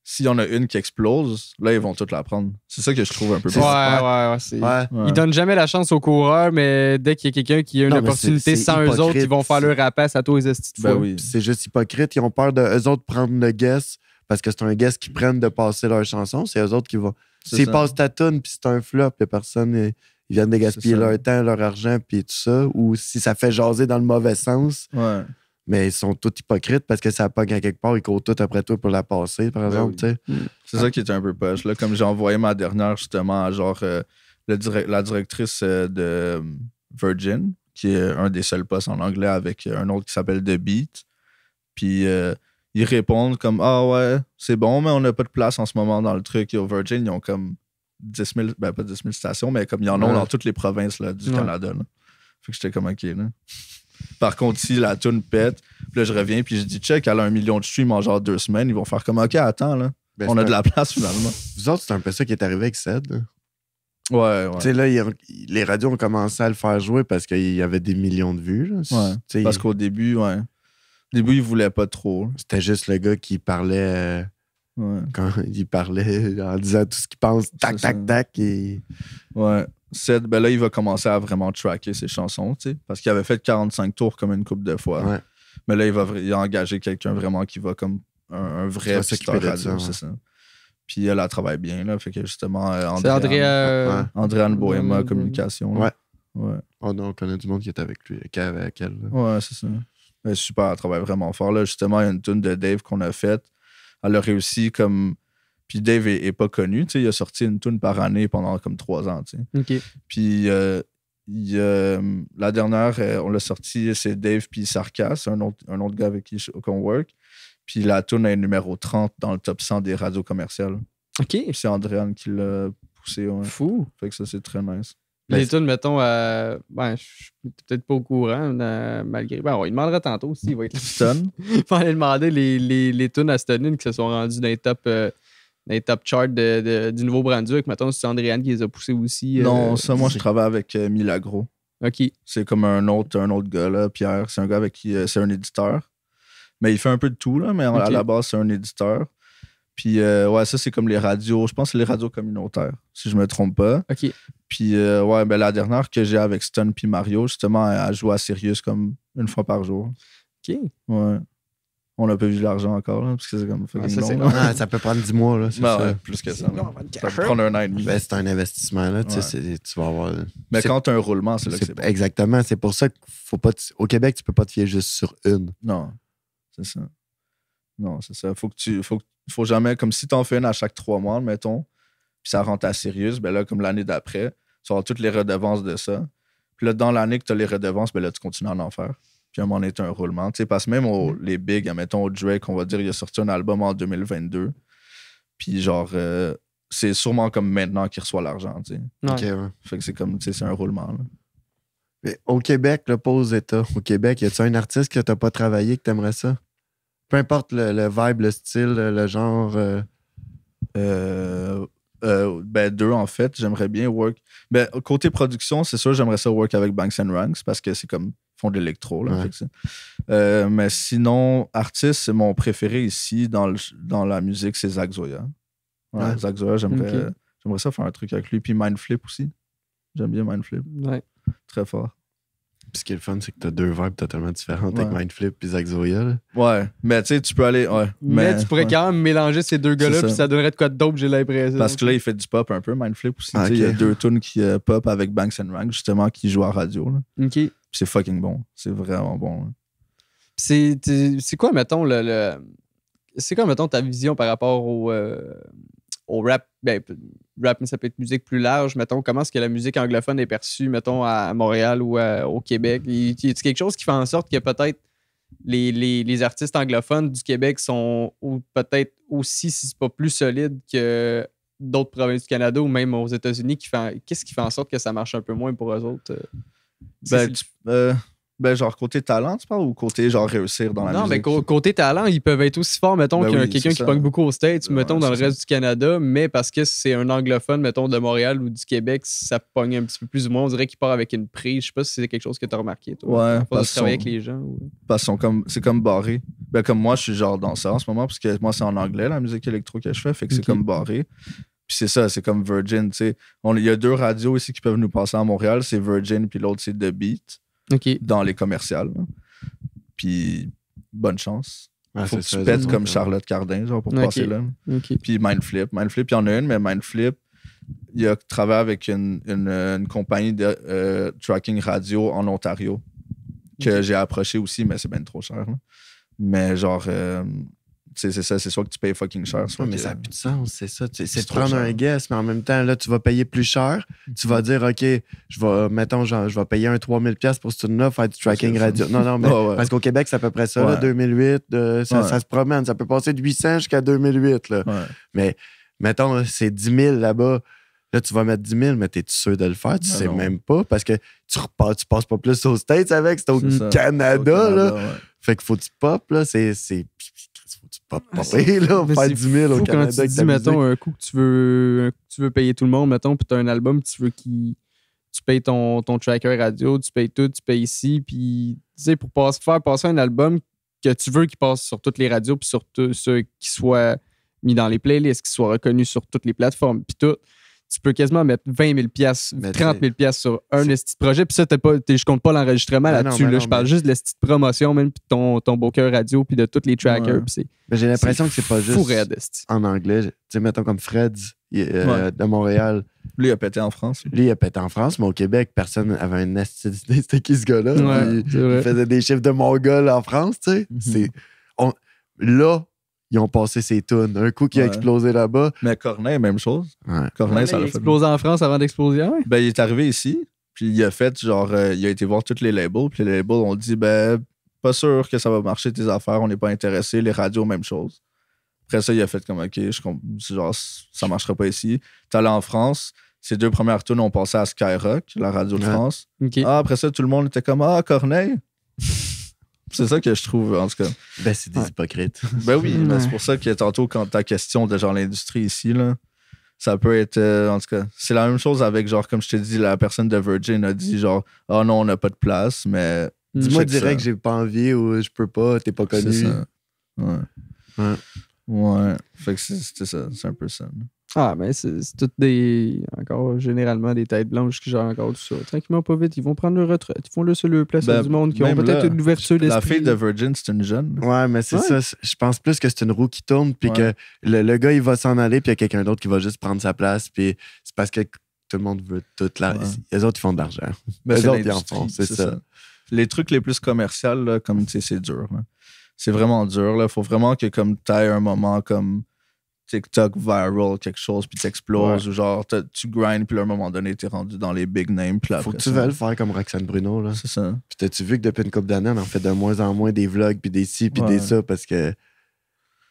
s'il y en a une qui explose, là, ils vont toutes la prendre. C'est ça que je trouve un peu Ouais. Ils donnent jamais la chance aux coureurs, mais dès qu'il y a quelqu'un qui a une opportunité sans eux autres, ils vont faire leur rapace à tous les estis de fois. Oui. C'est juste hypocrite. Ils ont peur d'eux autres prendre le guess parce que c'est un guess qu'ils prennent de passer leur chanson. C'est eux autres qui vont... S'ils passent ta tune puis c'est un flop, il y a personne... Ils viennent de gaspiller leur temps, leur argent puis tout ça. Ou si ça fait jaser dans le mauvais sens... Ouais. Mais ils sont tous hypocrites parce que ça pogne à quelque part, ils courent tout après toi pour la passer, par exemple. C'est ça qui est un peu poche. Là, comme j'ai envoyé ma dernière, justement, à genre la directrice de Virgin, qui est un des seuls postes en anglais avec un autre qui s'appelle The Beat. Puis ils répondent comme ah ouais, c'est bon, mais on n'a pas de place en ce moment dans le truc. Et au Virgin, ils ont comme 10 000, ben pas 10 000 stations, mais comme ils en ont dans toutes les provinces là, du Canada. Là. Fait que j'étais comme OK. Là. Par contre, si la tune pète, puis là, je reviens, puis je dis check, elle a 1 million de streams en genre 2 semaines, ils vont faire comme OK, attends, là. Ben, on a de la place, finalement. Vous autres, c'est un peu ça qui est arrivé avec Ced. Là. Ouais. Tu sais, là, les radios ont commencé à le faire jouer parce qu'il y avait des millions de vues. Là. Ouais. Parce qu'au début, il voulait pas trop. C'était juste le gars qui parlait... Quand il parlait en disant tout ce qu'il pense, tac, tac, tac. Et... Ouais. Ced, ben là, il va commencer à vraiment tracker ses chansons, tu sais, parce qu'il avait fait 45 tours comme une couple de fois. Ouais. Mais là, il a engagé quelqu'un vraiment qui va comme un vrai pisteur radio, c'est ça. Puis elle travaille bien, là. Fait que justement, Andréane Bohéma, communication. Ouais. Ouais. Oh non, on connaît du monde qui est avec lui, avec elle. Là. Ouais, c'est ça. Elle est super, elle travaille vraiment fort. Là, justement, il y a une tune de Dave qu'on a faite. Elle a réussi comme. Puis Dave est pas connu, tu sais. Il a sorti une tune par année pendant comme 3 ans, tu sais. OK. Puis la dernière, on l'a sorti, c'est Dave puis Sarkas, un autre gars avec qui on work. Puis la tune est numéro 30 dans le top 100 des radios commerciales. OK. C'est Andréane qui l'a poussé. Ouais. Fou. Fait que ça, c'est très nice. Les tunes, mettons, je suis peut-être pas au courant, malgré. Il demandera tantôt s'il va être là. Stun. Il va aller demander les tunes à Stonin qui se sont rendues dans les top charts du Nouveau-Brunswick. Mettons, c'est Andréane qui les a poussés aussi. Non, ça, moi, je travaille avec Milagro. OK. C'est comme un autre gars, là, Pierre. C'est un gars avec qui c'est un éditeur. Mais il fait un peu de tout, là, mais à la base, c'est un éditeur. Puis, ça, c'est comme les radios. Je pense que c'est les radios communautaires, si je me trompe pas. OK. Puis, la dernière que j'ai avec Stun puis Mario, justement, elle joue à Sirius comme une fois par jour. OK. Ouais. On n'a pas vu l'argent encore, là, parce que c'est comme long. Ça peut prendre 10 mois, là. Ouais, plus que ça. Ça peut prendre 1 an et demi. Ben, c'est un investissement, là. Tu vas avoir... Mais quand tu as un roulement, c'est là que c'est bon. Exactement. C'est pour ça qu'il faut pas... Au Québec, tu peux pas te fier juste sur une. Non. C'est ça. Non, c'est ça. Faut jamais, comme si t'en fais une à chaque 3 mois, mettons, puis ça rentre à Sirius, ben là, comme l'année d'après, tu vas avoir toutes les redevances de ça. Puis là, dans l'année que tu as les redevances, ben là, tu continues à en faire. Puis à un moment donné, t'as un roulement. Tu sais, parce que même les big, mettons, au Drake, on va dire, il a sorti un album en 2022. Puis genre, c'est sûrement comme maintenant qu'il reçoit l'argent, tu sais. Ouais. Okay, Fait que c'est comme, tu sais, c'est un roulement, là. Mais au Québec, là, pas aux États. Au Québec, y a-tu un artiste que t'as pas travaillé que t'aimerais ça? Peu importe le vibe, le style, le genre. 2, en fait. J'aimerais bien work. Ben, côté production, c'est sûr, j'aimerais ça work avec Banks & Ranks parce que c'est comme fond de l'électro. Là, Ouais. mais sinon, artiste, c'est mon préféré ici dans la musique, c'est Zach Zoya. Ouais. Zach Zoya, j'aimerais ça faire un truc avec lui. Puis Mindflip aussi. J'aime bien Mindflip. Ouais. Très vort. Puis ce qui est le fun, c'est que t'as 2 vibes totalement différentes avec Mindflip et Zach Zoya. Là. Ouais, mais tu sais, tu peux aller. Ouais, mais tu pourrais quand même mélanger ces 2 gars-là, puis ça donnerait de quoi de dope, j'ai l'impression. Parce que là, il fait du pop un peu, Mindflip aussi. Il y a 2 tunes qui pop avec Banks & Ranks, justement, qui jouent à radio. Là. OK. Puis c'est fucking bon. C'est vraiment bon. Là. C'est quoi, mettons, c'est quoi, mettons, ta vision par rapport au rap? Ben, rap, mais ça peut être musique plus large. Mettons, comment est-ce que la musique anglophone est perçue, mettons, à Montréal ou au Québec? Y a-t-il quelque chose qui fait en sorte que peut-être les artistes anglophones du Québec sont peut-être aussi, si c'est pas plus solides que d'autres provinces du Canada ou même aux États-Unis? Qu'est-ce qui fait en sorte que ça marche un peu moins pour eux autres? Genre côté talent, tu parles, ou côté genre réussir dans la musique? Non, mais côté talent, ils peuvent être aussi forts, mettons, quelqu'un qui pogne beaucoup aux States, mettons, dans le reste du Canada, mais parce que c'est un anglophone, mettons, de Montréal ou du Québec, ça pogne un petit peu plus ou moins. On dirait qu'il part avec une prise. Je sais pas si c'est quelque chose que tu as remarqué, toi. Ouais. Parce que travailler avec les gens. Parce que c'est comme barré. Ben, comme moi, je suis genre dans ça en ce moment, parce que moi, c'est en anglais, la musique électro que je fais, fait que c'est comme barré. Puis c'est ça, c'est comme Virgin, tu sais. Il y a 2 radios ici qui peuvent nous passer à Montréal, c'est Virgin, puis l'autre, c'est The Beat. Okay. Dans les commerciales. Là. Puis, bonne chance. Faut que tu ça, pètes comme Charlotte Cardin, genre, pour passer là. Okay. Puis Mindflip. Mindflip, il y en a une, mais Mindflip, il a travaillé avec une compagnie de tracking radio en Ontario que j'ai approché aussi, mais c'est bien trop cher. Là. Mais genre, c'est ça, c'est soit que tu payes fucking cher. Soit mais que, ça n'a plus de sens, c'est ça. C'est de trop prendre cher. un guess, mais en même temps, là, tu vas payer plus cher. Tu vas dire, OK, je vais payer un 3000$ pour ce tune-là, faire du tracking radio. Non, mais parce qu'au Québec, c'est à peu près ça, là, 2008, ça se promène. Ça peut passer de 800 jusqu'à 2008. Là. Ouais. Mais, mettons, là, c'est 10 000 là-bas. Là, tu vas mettre 10 000, mais t'es sûr de le faire? Tu sais même pas, parce que tu passes pas plus aux States avec, c'est au Canada, là. Ouais. Fait qu'il faut que tu pop, là, faut que tu pas pire, là. Mais Faire c'est 10 000 au fou Canada quand tu avec dis, ta mettons, musique. un coup que tu veux payer tout le monde, mettons, puis tu as un album, tu veux tu payes ton tracker radio, tu payes tout, tu payes ici, puis tu sais, pour faire passer un album que tu veux qu'il passe sur toutes les radios, puis sur ceux qui soient mis dans les playlists, qui soient reconnus sur toutes les plateformes, puis tout, tu peux quasiment mettre 20 000 Mais 30 000 sur un c'est- esti de projet, puis ça, je compte pas l'enregistrement Ben là-dessus, non, ben là, non, je parle mais- juste de l'esti de promotion, même, puis de ton booker radio, puis de tous les trackers, Ouais. puis c'est Mais j'ai l'impression que c'est pas fou juste raide, esti. en anglais. Tu sais, mettons comme Fred de Montréal. Lui, il a pété en France. Lui, il a pété en France, mais au Québec, personne n'avait une esti d'idée c'était qui ce gars-là. Ouais, Puis c'est vrai. il faisait des chiffres de Mongol en France, tu sais. Mhm. Là, ils ont passé ses tunes. Un coup qui a Ouais. explosé là-bas. Mais Corneille, même chose. Ouais. Corneille, ça il a l'a fait. explosé en France avant d'exploser. Ouais. Ben, il est arrivé ici, puis il a fait genre, il a été voir tous les labels, puis les labels ont dit, ben, pas sûr que ça va marcher tes affaires, on n'est pas intéressé. Les radios, même chose. Après ça, il a fait comme, OK, c'est genre, ça marchera pas ici. T'es allé en France, ses 2 premières tunes ont passé à Skyrock, la radio de Ouais. France. OK. Ah, après ça, tout le monde était comme, ah, Corneille. C'est ça que je trouve, en tout cas. Ben, c'est des hypocrites. Ben oui, mais Ouais. c'est pour ça que tantôt, quand ta question de genre l'industrie ici, là, ça peut être. En tout cas, c'est la même chose avec, genre, comme je t'ai dit, la personne de Virgin a dit, genre, ah non, on n'a pas de place, mais. Dis-moi check direct ça. que j'ai pas envie ou je peux pas, t'es pas C'est connu. ça. Ouais. Ouais. Ouais. Fait que c'était ça. C'est un peu ça. Ah, mais c'est toutes encore généralement des têtes blanches qui gèrent encore tout ça. Tranquillement, pas vite, ils vont prendre leur retraite. Ils font le seul le place Ben, du monde, qui ont même peut-être là, une ouverture d'esprit. La fille de Virgin, c'est une jeune. Ouais, mais c'est Ouais. ça. Je pense plus que c'est une roue qui tourne, puis Ouais. que le gars, il va s'en aller, puis il y a quelqu'un d'autre qui va juste prendre sa place, puis c'est parce que tout le monde veut toute la. Ouais. Les autres, ils font de l'argent. Ben, Les c'est autres, ils en l'industrie, font, c'est ça. Les trucs les plus commerciaux, là, comme, tu sais, c'est dur. Là. C'est vraiment dur. Il faut vraiment que comme tu aies un moment comme TikTok viral, quelque chose, puis t'exploses, ou genre tu grindes, puis à un moment donné, t'es rendu dans les big names. Puis là, Faut que après tu ça, veuilles faire comme Roxane Bruno, là. C'est ça. Puis t'as-tu vu que depuis une couple d'années, on en fait de moins en moins des vlogs, puis des ci, puis Ouais. des ça, parce que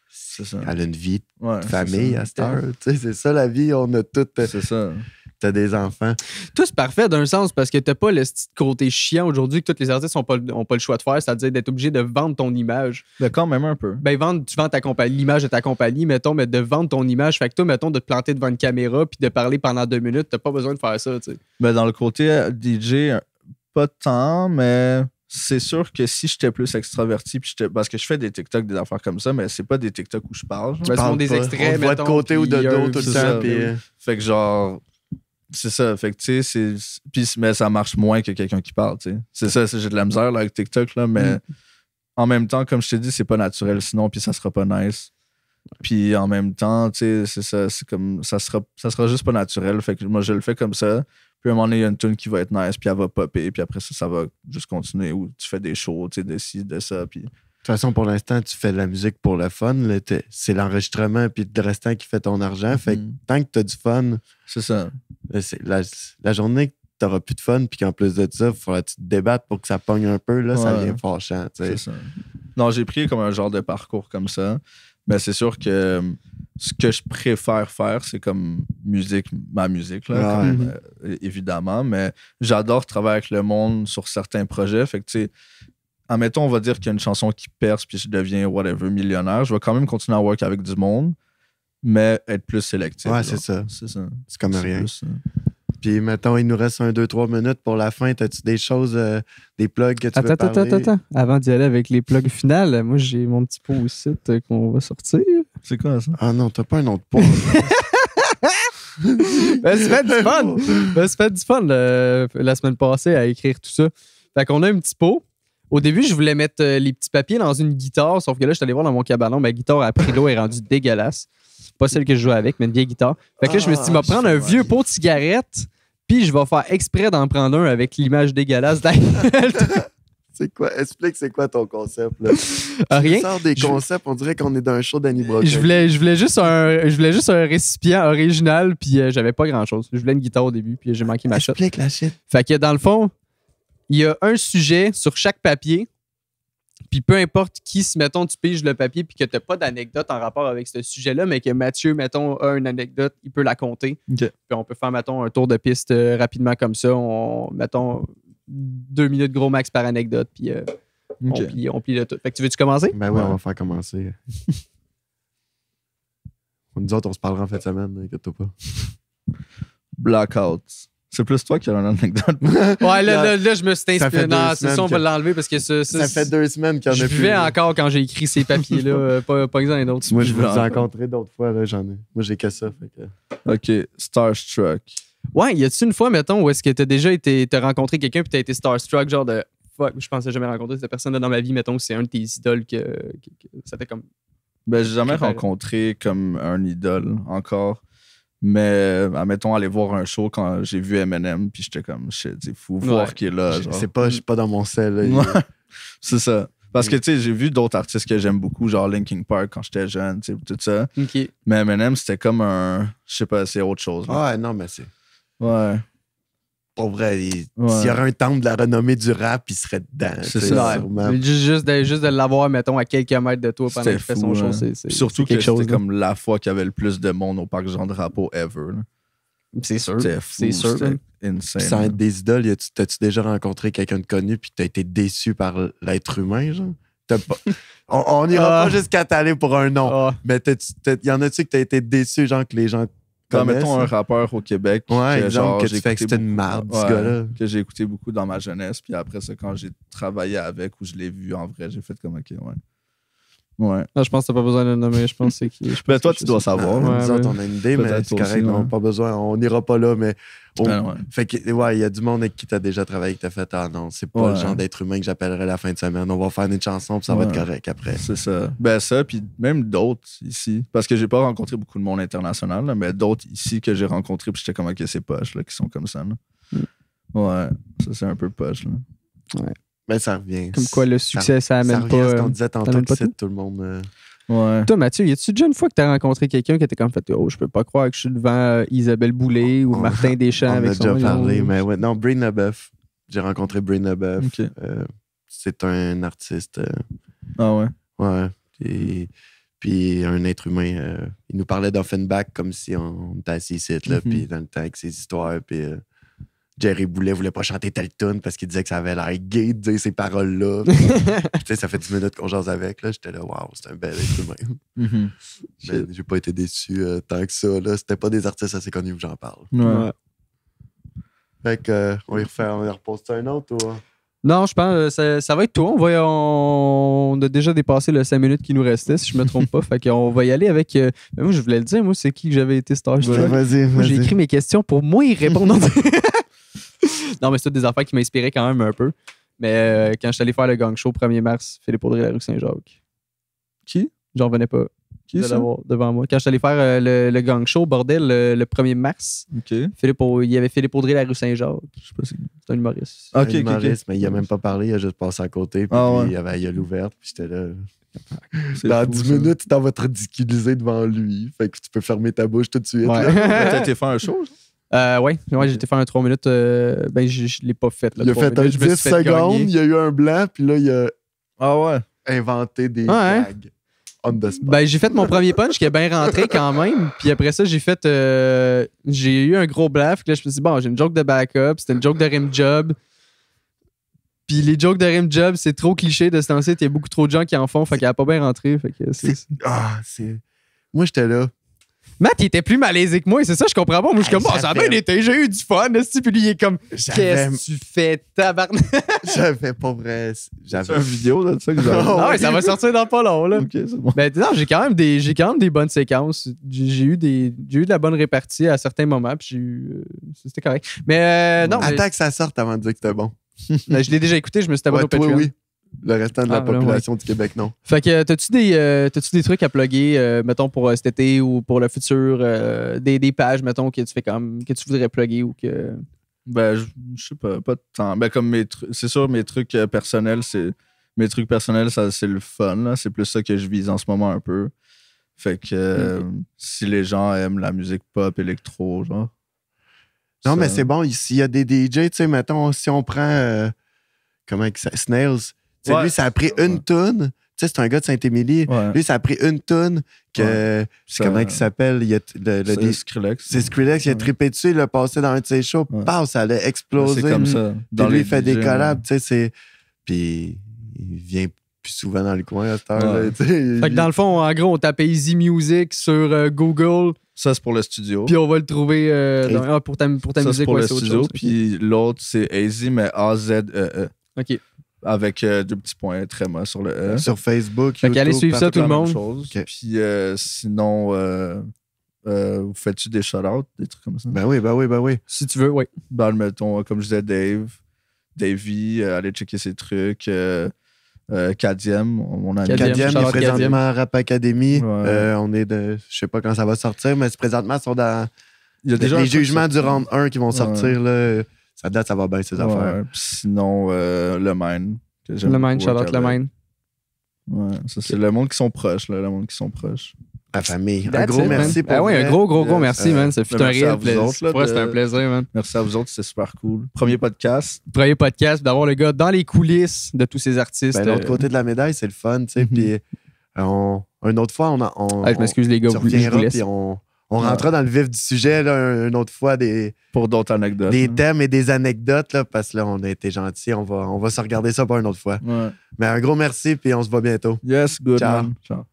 C'est ça. elle a une vie Ouais, de c'est famille ça. à cette heure. Tu sais, c'est ça la vie, on a toutes. C'est ça. T'as des enfants. Tout c'est parfait d'un sens parce que t'as pas le petit côté chiant aujourd'hui que tous les artistes ont pas le choix de faire, c'est-à-dire d'être obligé de vendre ton image. Mais quand même un peu. Ben, tu vends l'image de ta compagnie, mettons, mais de vendre ton image. Fait que toi, mettons, de te planter devant une caméra puis de parler pendant 2 minutes, t'as pas besoin de faire ça, tu sais. Ben, dans le côté DJ, pas tant, mais c'est sûr que si j'étais plus extraverti, puis parce que je fais des TikTok, des affaires comme ça, mais c'est pas des TikTok où je parle. genre. Ben, Parle sont des pas. extraits, On te voit de mettons, côté ou de puis, dos tout le c'est temps. ça. Puis, Fait que genre, c'est ça. Fait que tu sais, mais ça marche moins que quelqu'un qui parle, tu sais. C'est ça, j'ai de la misère là, avec TikTok, là, mais en même temps, comme je t'ai dit, c'est pas naturel sinon, puis ça sera pas nice. Puis en même temps, tu sais, c'est ça, c'est comme, ça sera juste pas naturel. Fait que moi, je le fais comme ça. Puis à un moment donné, il y a une tune qui va être nice, puis elle va popper, puis après ça va juste continuer. Ou tu fais des shows, tu sais, de ci, de ça, puis... De toute façon, pour l'instant, tu fais de la musique pour le fun. Là, c'est l'enregistrement puis le restant qui fait ton argent. Fait que tant que tu as du fun, C'est ça. c'est la journée que tu n'auras plus de fun puis qu'en plus de ça, il faudra que tu te débattes pour que ça pogne un peu, là, ça Ouais. devient fâchant. Tu sais. C'est ça. Non, j'ai pris comme un genre de parcours comme ça. Mais c'est sûr que ce que je préfère faire, c'est comme ma musique, là, Ouais. comme, évidemment. Mais j'adore travailler avec le monde sur certains projets. Fait que, tu sais, admettons, on va dire qu'il y a une chanson qui perce puis je deviens, whatever, millionnaire. Je vais quand même continuer à work avec du monde, mais être plus sélectif. Ouais, là. c'est ça. C'est ça. C'est comme C'est rien. plus ça. Puis, mettons, il nous reste 2-3 minutes pour la fin. As-tu des choses, des plugs que tu veux parler? Attends. Avant d'y aller avec les plugs finales, moi, j'ai mon petit pot aussi qu'on va sortir. C'est quoi ça? Ah non, t'as pas un autre pot. Ben, c'est fait du fun. C'est fait du fun la semaine passée à écrire tout ça. Fait qu'on a un petit pot. Au début, je voulais mettre les petits papiers dans une guitare, sauf que là, je suis allé voir dans mon cabanon, ma guitare a pris l'eau, elle est rendue dégueulasse. Pas celle que je joue avec, mais une vieille guitare. Fait que là, je me suis dit, je vais prendre un vieux pot de cigarette, puis je vais faire exprès d'en prendre un avec l'image dégueulasse d'Angel. C'est quoi? Explique, c'est quoi ton concept, là? Rien. Tu sors des concepts, on dirait qu'on est dans un show d'Annie Brochet. Je voulais juste un récipient original, puis j'avais pas grand-chose. Je voulais une guitare au début, puis j'ai manqué ma shot. Explique la shit. Fait que dans le fond, il y a un sujet sur chaque papier, puis peu importe qui, si mettons tu piges le papier puis que t'as pas d'anecdote en rapport avec ce sujet-là, mais que Mathieu, mettons, a une anecdote, il peut la compter. OK. Puis on peut faire, mettons, un tour de piste rapidement comme ça. Mettons, 2 minutes gros max par anecdote, puis OK. on plie le tout. Fait que tu veux-tu commencer? Ben oui, Ouais. on va faire commencer. Nous autres, on se parlera en fin de semaine, inquiète-toi pas. Blackout. C'est plus toi qui as une anecdote. Ouais, là, je me suis Ça fait inspiré. 2 Non, c'est semaines ça, on va que- l'enlever parce que Ça fait 2 semaines qu'il y en je a plus. vivais encore quand j'ai écrit ces papiers-là. pas exemple d'autres. Moi, je vous ai encore. rencontré d'autres fois, là, j'en ai. Moi, j'ai que ça. Fait que... OK, Starstruck. Ouais, y a-tu une fois, mettons, où est-ce que t'as rencontré quelqu'un puis t'as été starstruck, genre de fuck, je pensais jamais rencontrer cette personne-là dans ma vie, mettons, c'est un de tes idoles que ça fait comme. Ben, j'ai jamais Préparé. rencontré comme un idole encore. Mais, admettons, aller voir un show quand j'ai vu Eminem, puis j'étais comme, shit, c'est fou, voir qu'il est là. Genre. Je suis pas dans mon sel. Là, Ouais, c'est ça. Parce que, tu sais, j'ai vu d'autres artistes que j'aime beaucoup, genre Linkin Park quand j'étais jeune, tu sais, tout ça. Ok. Mais Eminem, c'était comme un. Je sais pas, c'est autre chose. là. Ouais, non, mais c'est. Ouais. Pour vrai, Ouais. s'il y aurait un temple de la renommée du rap, il serait dedans. C'est tu sais, ça. sûrement. Juste de l'avoir, mettons, à quelques mètres de toi pendant C'était qu'il fait son fou, show, hein. c'est Puis surtout quelque que chose. c'était là. comme la fois qu'il y avait le plus de monde au parc Jean Drapeau ever. là. C'est sûr. C'était fou. C'est sûr. C'était man. insane. Puis sans là. être des idoles, t'as-tu déjà rencontré quelqu'un de connu puis t'as été déçu par l'être humain, genre? T'as pas... on n'ira Ah. pas jusqu'à t'aller pour un nom. Ah. Mais y en a-tu que t'as été déçu, genre, que les gens Comme, connaissent? mettons, un rappeur au Québec. Ouais, exemple, genre, que j'ai tu fais que écouté c'était une beaucoup- marde, ce ouais, gars-là. Que j'ai écouté beaucoup dans ma jeunesse. Puis après ça, quand j'ai travaillé avec ou je l'ai vu en vrai, j'ai fait comme, OK, ouais. Ouais. Non, je pense que t'as pas besoin de le nommer. Je pense que c'est qui. je pense Ben, toi, que tu c'est dois ça. savoir. Ah, Ouais, nous autres, ouais. on a une idée, mais Peut-être c'est aussi, correct, ouais. on n'a pas besoin, on n'ira pas là, mais... Ouais. Fait que, ouais, il y a du monde avec qui t'as déjà travaillé, que t'as fait, ah non, c'est pas Ouais. le genre d'être humain que j'appellerais la fin de semaine. On va faire une chanson, puis ça va Ouais. être correct après. C'est ça. Ben ça, puis même d'autres ici. Parce que j'ai pas rencontré beaucoup de monde international, là, mais d'autres ici que j'ai rencontrés, puis j'étais comme, OK, c'est poche, là, qui sont comme ça. Là. Ouais, ça c'est un peu poche. Là. Mais ça revient. Comme quoi, le succès, ça Ça amène revient à ce pas. qu'on disait tantôt, amène que pas c'est tout. tout le monde... Ouais. Toi, Mathieu, y a-tu déjà une fois que t'as rencontré quelqu'un qui était comme fait, oh, je peux pas croire que je suis devant Isabelle Boulay ou On- Martin Deschamps On en avec a son déjà nom? parlé, mais ouais. Non, Breen Leboeuf. J'ai rencontré Breen Leboeuf. OK. C'est un artiste. Ah ouais. Ouais. Puis un être humain. Il nous parlait d'Offenbach comme si on était assis ici, là, Mhm. puis dans le temps avec ses histoires. Puis Jerry Boulet voulait pas chanter telle tune parce qu'il disait que ça avait l'air gay de dire ces paroles-là. Puis, tu sais, ça fait 10 minutes qu'on jase avec. Là. J'étais là, waouh, c'est un bel être humain. Mhm. Mais j'ai pas été déçu tant que ça. Là. C'était pas des artistes assez connus que j'en parle. Ouais. Fait que, on y repose un autre ou... Non, je pense que ça va être tout. On a déjà dépassé le 5 minutes qui nous restait, si je me trompe pas. Fait qu'on va y aller avec. Mais moi, je voulais le dire, moi, c'est qui que j'avais été starstruck. Vas-y, Moi, j'ai vas-y. écrit mes questions pour moi y répondre. Non, mais c'est toutes des affaires qui m'inspiraient quand même un peu. Mais quand je suis allé faire le gang show 1er mars, Philippe Audrey, la rue Saint-Jacques. Qui? J'en revenais pas Qui de ça? l'avoir devant moi. Quand je suis allé faire le gang show, bordel, le 1er mars, OK. Je il y avait Philippe Audrey, la rue Saint-Jacques. sais pas si. C'est un humoriste. OK, Un OK, OK. humoriste, mais il a même pas parlé, il a juste passé à côté. Puis Ah ouais. il avait la gueule ouverte, puis j'étais là. C'est Dans fou, 10 ça. minutes, tu t'en vas te ridiculiser devant lui. Fait que tu peux fermer ta bouche tout de suite. Ouais. là. T'as été faire un show? genre? Ouais, j'ai été faire un 3 minutes. Ben, je l'ai pas fait. Là, Il a 3 fait un minutes. Je me 10 suis fait secondes, gagner. il y a eu un blanc, puis là, il a Ah ouais. inventé des Ouais. gags on the spot. Ben, j'ai fait mon premier punch qui est bien rentré quand même. Puis après ça, j'ai eu un gros blaf. Là, je me suis dit, bon, j'ai une joke de backup. C'était une joke de rim job. Puis les jokes de rim job, c'est trop cliché de se lancer. Il y a beaucoup trop de gens qui en font. Fait qu'elle a pas bien rentré. Fait que c'est... Moi, j'étais là. Matt, il était plus malaisé que moi. C'est ça, je comprends pas. Moi, je suis comme, bon, ça a bien J'avais- été. J'ai eu du fun. esti. Puis lui, il est comme, J'avais, qu'est-ce que tu fais, tabarnak? j'avais pas vrai. C'est J'avais... une vidéo de ça que j'avais. Oh, Ah ouais, ça va sortir dans pas long, là. OK, c'est bon. Ben, non, j'ai quand même des bonnes séquences. J'ai eu de la bonne répartie à certains moments, puis c'était correct. Mais non, Attends que ça sorte avant de dire que c'était bon. mais je l'ai déjà écouté, je me suis abonné Ouais, au toi, Patreon. oui. Le restant de la Ah, voilà, population du Québec, non. Fait que t'as-tu des trucs à plugger, mettons, pour cet été ou pour le futur, des pages, mettons, que tu fais comme que tu voudrais plugger ou que. Ben, je sais pas de temps. Ben, comme c'est sûr, mes trucs personnels, ça, c'est le fun, là. C'est plus ça que je vise en ce moment un peu. Fait que si les gens aiment la musique pop, électro, genre. Non, ça- mais c'est bon. S'il y a des DJ, tu sais, mettons, si on prend. Comment ça, Snails. Tu sais, Ouais. lui, ça a pris une toune. Tu sais, c'est un gars de Saint-Émilie. Ouais. Lui, ça a pris une toune que. Ça- Comment il s'appelle? Il y a C'est Skrillex. c'est Skrillex, il a Ouais. trippé dessus, il l'a passé dans un de ses shows. Ouais. Pow, ça allait exploser. C'est comme ça. Puis lui, les il fait des DJ, collabs, tu sais, c'est. Puis il vient plus souvent dans le coin à cette heure. Ouais. Là, tu sais. Fait que dans le fond, en gros, on tape Easy Music sur Google, Ça, c'est pour le studio. puis on va le trouver pour ta ça, c'est musique. pour Ouais, le c'est autre studio. chose. Puis l'autre, c'est AZ, mais A-Z-E-E. OK. Avec 2 petits points tréma sur le E. Sur Facebook, Fait qu'allez suivre ça, Partout tout le la même monde. chose. Ok. Puis sinon, vous faites-tu des shout-outs, des trucs comme ça? Ben oui. Si tu veux, oui. Ben, mettons, comme je disais, Davey, allez checker ses trucs. Kadiem, on a Kadiem. Kadiem Shout-out est présentement à Rap Academy. Ouais. On est de. Je sais pas quand ça va sortir, mais présentement, ils sont dans Il y a déjà un les truc jugements du sorti. round 1 qui vont sortir. Là. Ça date, ça va bien, ces affaires. Ouais. Puis sinon, le Mine. que j'aime Le Mine, beaucoup shout-out le avec. Mine. Ouais, ça, c'est le monde qui sont proches, là, le monde qui sont proches. La famille. Un That's gros it, merci man. pour Ah oui, un vrai. gros merci, man. Ça fut un merci à réel vous plaisir. autres, là, Pour moi, de- c'était un plaisir, man. Merci à vous autres, c'était super cool. Premier podcast. Premier podcast, d'avoir le gars dans les coulisses de tous ces artistes. Ben, l'autre côté de la médaille, c'est le fun, tu sais. Puis une autre fois, Je m'excuse, les gars, tu je vous reviendras, laisse. puis on rentrera dans le vif du sujet, là, une autre fois, des Pour d'autres anecdotes. hein. thèmes et des anecdotes, là, parce que là, on a été gentils. On va se regarder ça pour une autre fois. Ouais. Mais un gros merci, puis on se voit bientôt. Yes, good Ciao. man. Ciao.